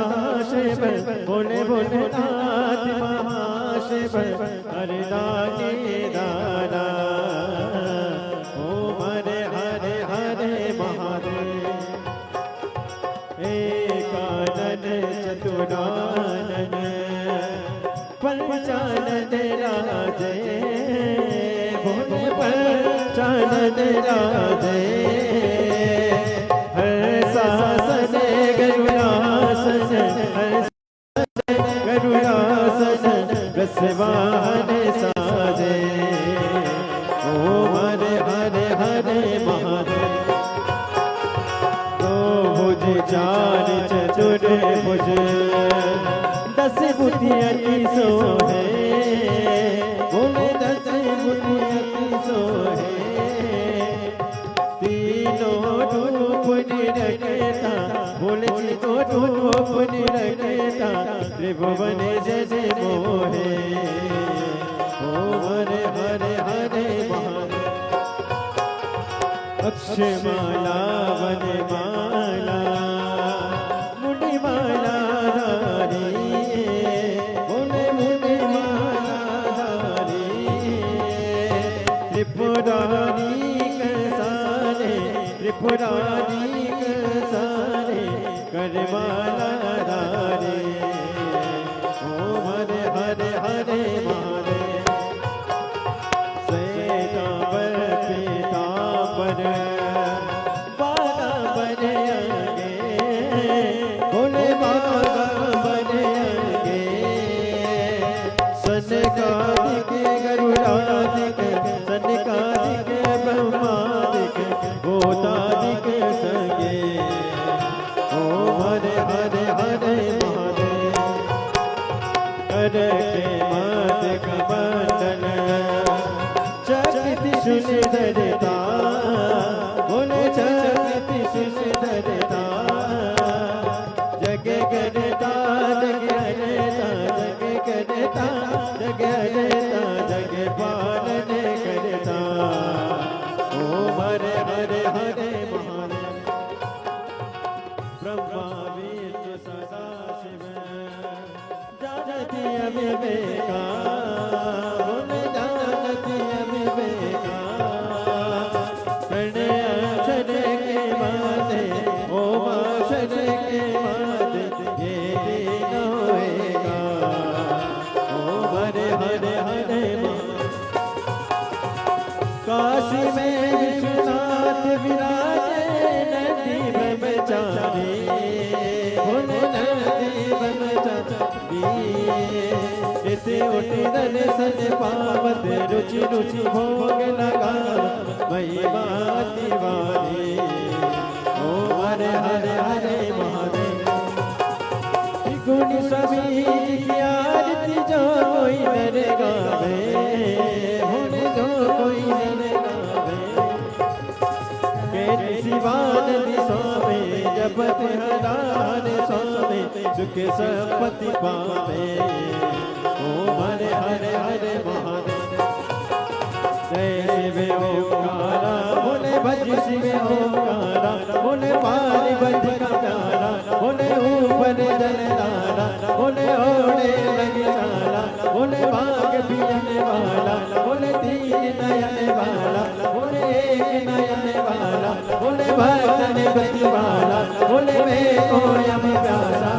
शिव भोले भोलेनाथ महाशिव। हरे दानी दादा ओम हरे हरे हरे महादेव। एकानन चतुरानन पंचानन राजे भोले पंचानन राजे। हर्षासन गरुड़ासन गरुड़ासन रसवान साजे। ओम हरे हरे हरे महादेव। दो भुज चार चतुर भुज दस बुद्धि सोहे। बोले दस बुद्धि सोहे। तीनों रूप निरखता बोले तीनों रूप निरखता त्रिभुवन जय मोहे। ओम हरे हरे हरे महादेव। अक्षमाला वनमाला मुनिमाला धारी। बोले मुनिमाला धारी वरमाला धारे ओम हरे हरे हरे महादेव श्वेतांबर पीतांबर बागांबर अंगे भोले बागांबर अंगे सनकादिक गरुड़ादिक सनकादिक ब्रह्मादिक भूतादिक संगे ओम हरे हरे हरे महादेव कर के मात कमंडल चक्र सुंदरता बोले चक्र सुंदरता जग करता जग करता जग करता जग करता जग पालन करता ओम हरे हरे हरे महादेव ब्रह्मा विष्णु सदा शिव जानती अविवेका बोले जानती अविवेका प्रणय अक्षर के माते ओम अक्षर के माते ये न होएगा ओम हरे हरे हरे काशी में विश्वनाथ विराजे नदी ब्रह्मचारी भोले नदी ब्रह्मचारी इति उठि दर्शन पावत रुचि रुचि भोग लगा महिमा तिवारी ओम हरे हरे हरे महादेव गुण सभी की आरती जो कोई नर गावे भोले जो कोई नर गावे के शिवानंद स्वामी जपत हरान स्वामी सुख संपत्ति पावे ओम हरे हरे हरे महादेव जय शिव ओंकारा बोले भज शिव ओंकारा बोले पानी बज का प्यारा बोले ऊपर जलधारा बोले ओढ़े लगी सारा बोले भाग पियने वाला बोले तीन नयन वाला बोले एक नयन वाला बोले भक्तन बति वाला बोले मैं कोयम प्यासा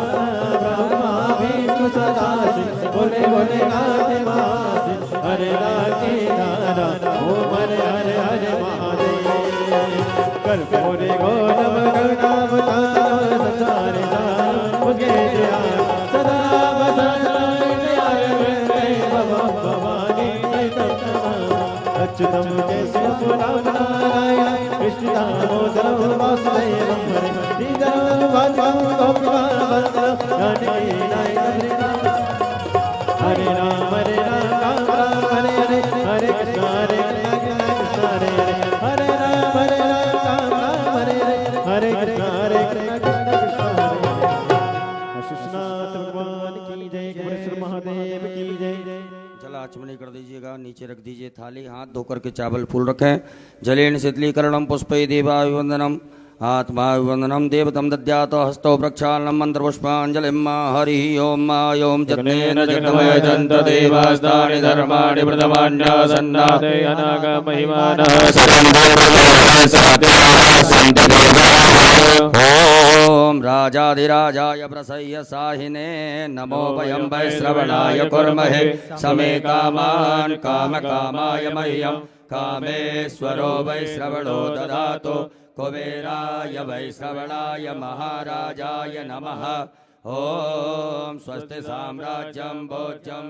ब्रह्मा विष्णु सदा शिव बोले बोले नाथ महाशिव हरे राधे दारा ओम हरे हरे हरे महादेव कर्पूरे गौरव गणावतार संसारे सार मुगे सदा भवानी अच्युतम केशव नारायण कृष्ण दामोदर वासुदेव हरे राम राम राम हरे हरे हरे कृष्ण कृष्ण हरे हरे हरे राम राम हरे हरे हरे कृष्ण कृष्ण हरे अशुष्नाथ भगवान की जय गुरुश्री महादेव की जय जल आचमनी कर दीजिएगा, नीचे रख दीजिए थाली, हाथ धोकर के चावल फूल रखें। जलेन शीतलीकरणम पुष्पै देवाभिवंदनम आत्माभिवंदनम देवतम दद्यात हस्तौ प्रक्षालनम मंत्रपुष्पांजलिम हरि ओम ओम जगनेन जगमय जंत देवास्तानि धर्माणि प्रथमान्यासन्नाते अनाग महिमानः ओम राजाधिराजाय प्रसह्य साहिने नमो वयं वै श्रवणाय कुर्महे समे कामान् कामकामाय मह्यं कामेश्वरो वै श्रवणो ददातु कुबेराय वै श्रवणाय महाराजाय नमः। ओम स्वस्ति साम्राज्यं भोज्यं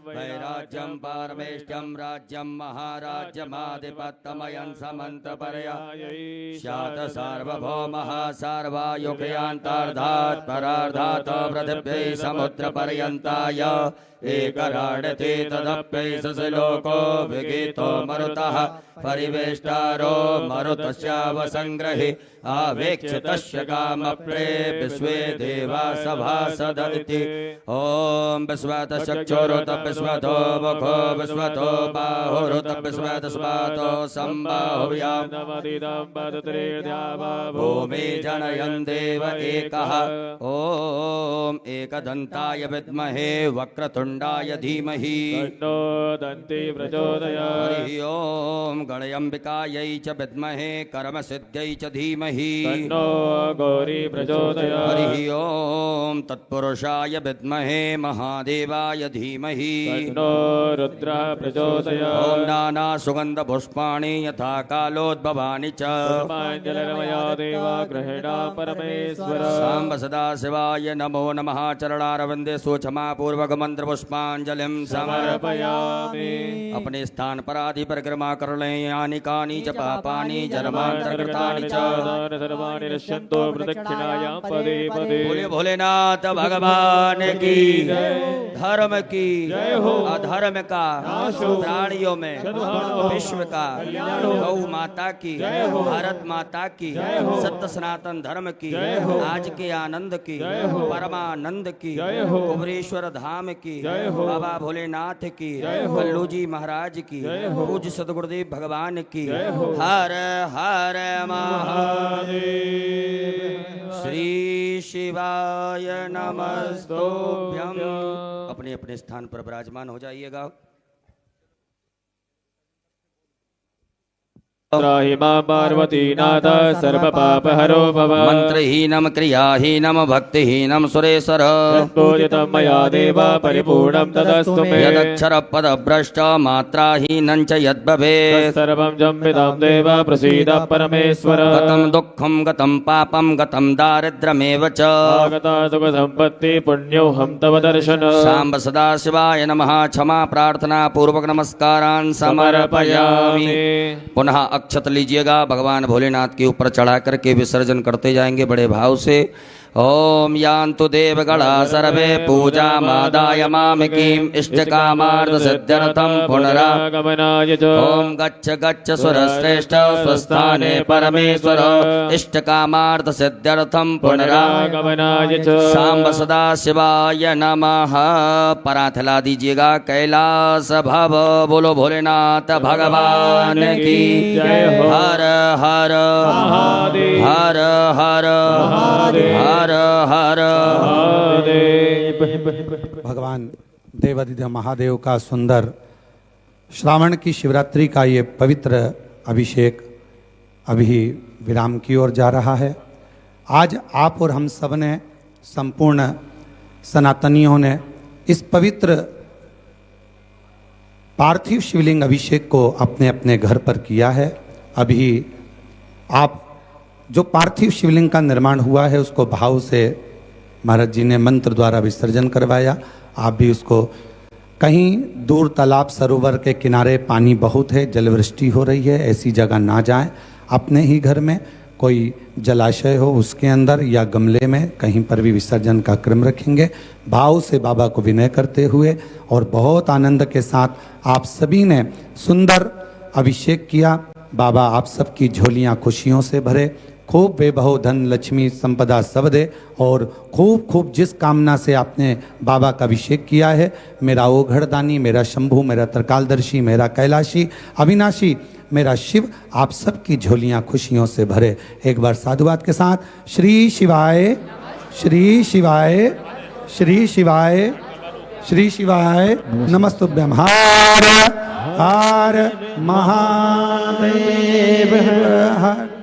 वैराज्यं पारमेष्ट्यं राज्यं महाराज्यमाधिपत्यमयं समन्तपर्यायै स्यात् सार्वभौमः सार्वायुगयान्तार्धात् परार्धात् पृथिव्यै समुद्रपर्यन्ताय एकराडते तदप्यैष लोको विगीतो मरुतः परिवेष्टारो मरुतस्यावसंग्रहि आवेक्ष्य तस्य कामप्रे विश्वे देवा सभासदिति ओम विश्वत चक्षुरुत विश्वतो मुखो विश्वतो बाहुरुत विश्वत स्वातो संबाहुव्याम भूमि जनयन् देव एकः ओम एकदन्ताय विद्महे वक्रतुण्डाय धीमहि तन्नो दन्ति प्रचोदयात् हरि ओम गणयम्बिकायै च विद्महे कर्मसिद्ध्यै च धीमहि तन्नो गौरी प्रचोदयात् हरि ओम तत्पुरुषाय विद्महे महादेवाय धीमहि तन्नो रुद्रः प्रचोदयात् ओम नाना सुगंध पुष्पाणि यथा कालोद्भवानि च कर्माञ्जलिर्मया देवा गृहीणा परमेश्वर सांब सदा शिवाय नमो नमः चरणारविंदे सोचमा पूर्वक मंत्र पुष्पांजलिं समर्पयामि अपने स्थान पर आदि परिक्रमा कर लें यानि कानि च पापानि जन्मांतरकृतानि च सर्वाणि नश्यन्तो प्रदक्षिणायां पदे पदे बोले भोलेनाथ भगवान की धर्म की अधर्म का प्राणियों में विश्व का गौ माता की भारत माता की सत्य सनातन धर्म की आज के आनंद की परमानंद की कुबरेश्वर धाम की बाबा भोलेनाथ की कल्लू जी महाराज की पूज्य सदगुरुदेव भगवान की हर हर महादेव श्री शिवाय नमस्तुभ्यं अपने अपने स्थान पर विराजमान हो जाइएगा त्राहि मां पार्वतीनाथ सर्वपापहरो भव मंत्रहीनम क्रियाहीनम भक्तिहीनम सुरेश्वर पूजितं मया देव परिपूर्णं तदस्तु मे यदक्षर पद भ्रष्ट मात्राहीनं च यद्भवेत् सर्वं जम्बितं देव प्रसीद परमेश्वर गतं दुःखं गतं पापं गतं दारिद्र्यमेव च आगता सुखसम्पत्ति पुण्योऽहं तव दर्शन सांब सदा शिवाय नमः क्षमा प्रार्थना पूर्वक नमस्कारान् समर्पयामि पुनः अक्षत लीजिएगा भगवान भोलेनाथ के ऊपर चढ़ा करके विसर्जन करते जाएंगे बड़े भाव से ओम यान्तु देवगणा सर्वे पूजा मादाय मामिकीं इष्टकामार्थ सिद्ध्यर्थं पुनरागमनाय च ओम गच्छ गच्छ सुरश्रेष्ठ स्वस्थाने परमेश्वर इष्टकामार्थ सिद्ध्यर्थं पुनरागमनाय च सांब सदा शिवाय नमः परात हिला दीजिएगा कैलास भव बोलो भोलेनाथ भगवान की जय हो। हर हर महादेव हर हर महादेव हर हर महादेव भगवान देवाधिदेव महादेव का सुंदर श्रावण की शिवरात्रि का ये पवित्र अभिषेक अभी विराम की ओर जा रहा है। आज आप और हम सब ने संपूर्ण सनातनियों ने इस पवित्र पार्थिव शिवलिंग अभिषेक को अपने अपने घर पर किया है। अभी आप जो पार्थिव शिवलिंग का निर्माण हुआ है उसको भाव से महाराज जी ने मंत्र द्वारा विसर्जन करवाया। आप भी उसको कहीं दूर तालाब सरोवर के किनारे पानी बहुत है, जलवृष्टि हो रही है, ऐसी जगह ना जाएं। अपने ही घर में कोई जलाशय हो उसके अंदर या गमले में कहीं पर भी विसर्जन का क्रम रखेंगे। भाव से बाबा को विनय करते हुए और बहुत आनंद के साथ आप सभी ने सुंदर अभिषेक किया। बाबा आप सबकी झोलियां खुशियों से भरे, खूब वैभव धन लक्ष्मी संपदा सब दे और खूब खूब जिस कामना से आपने बाबा का अभिषेक किया है, मेरा ओघड़दानी, मेरा शंभु, मेरा त्रिकालदर्शी, मेरा कैलाशी, अविनाशी, मेरा शिव आप सबकी झोलियां खुशियों से भरे। एक बार साधुवाद के साथ श्री शिवाय श्री शिवाय श्री शिवाय श्री शिवाय नमस्तुभ्यं। हर हर महादेव हर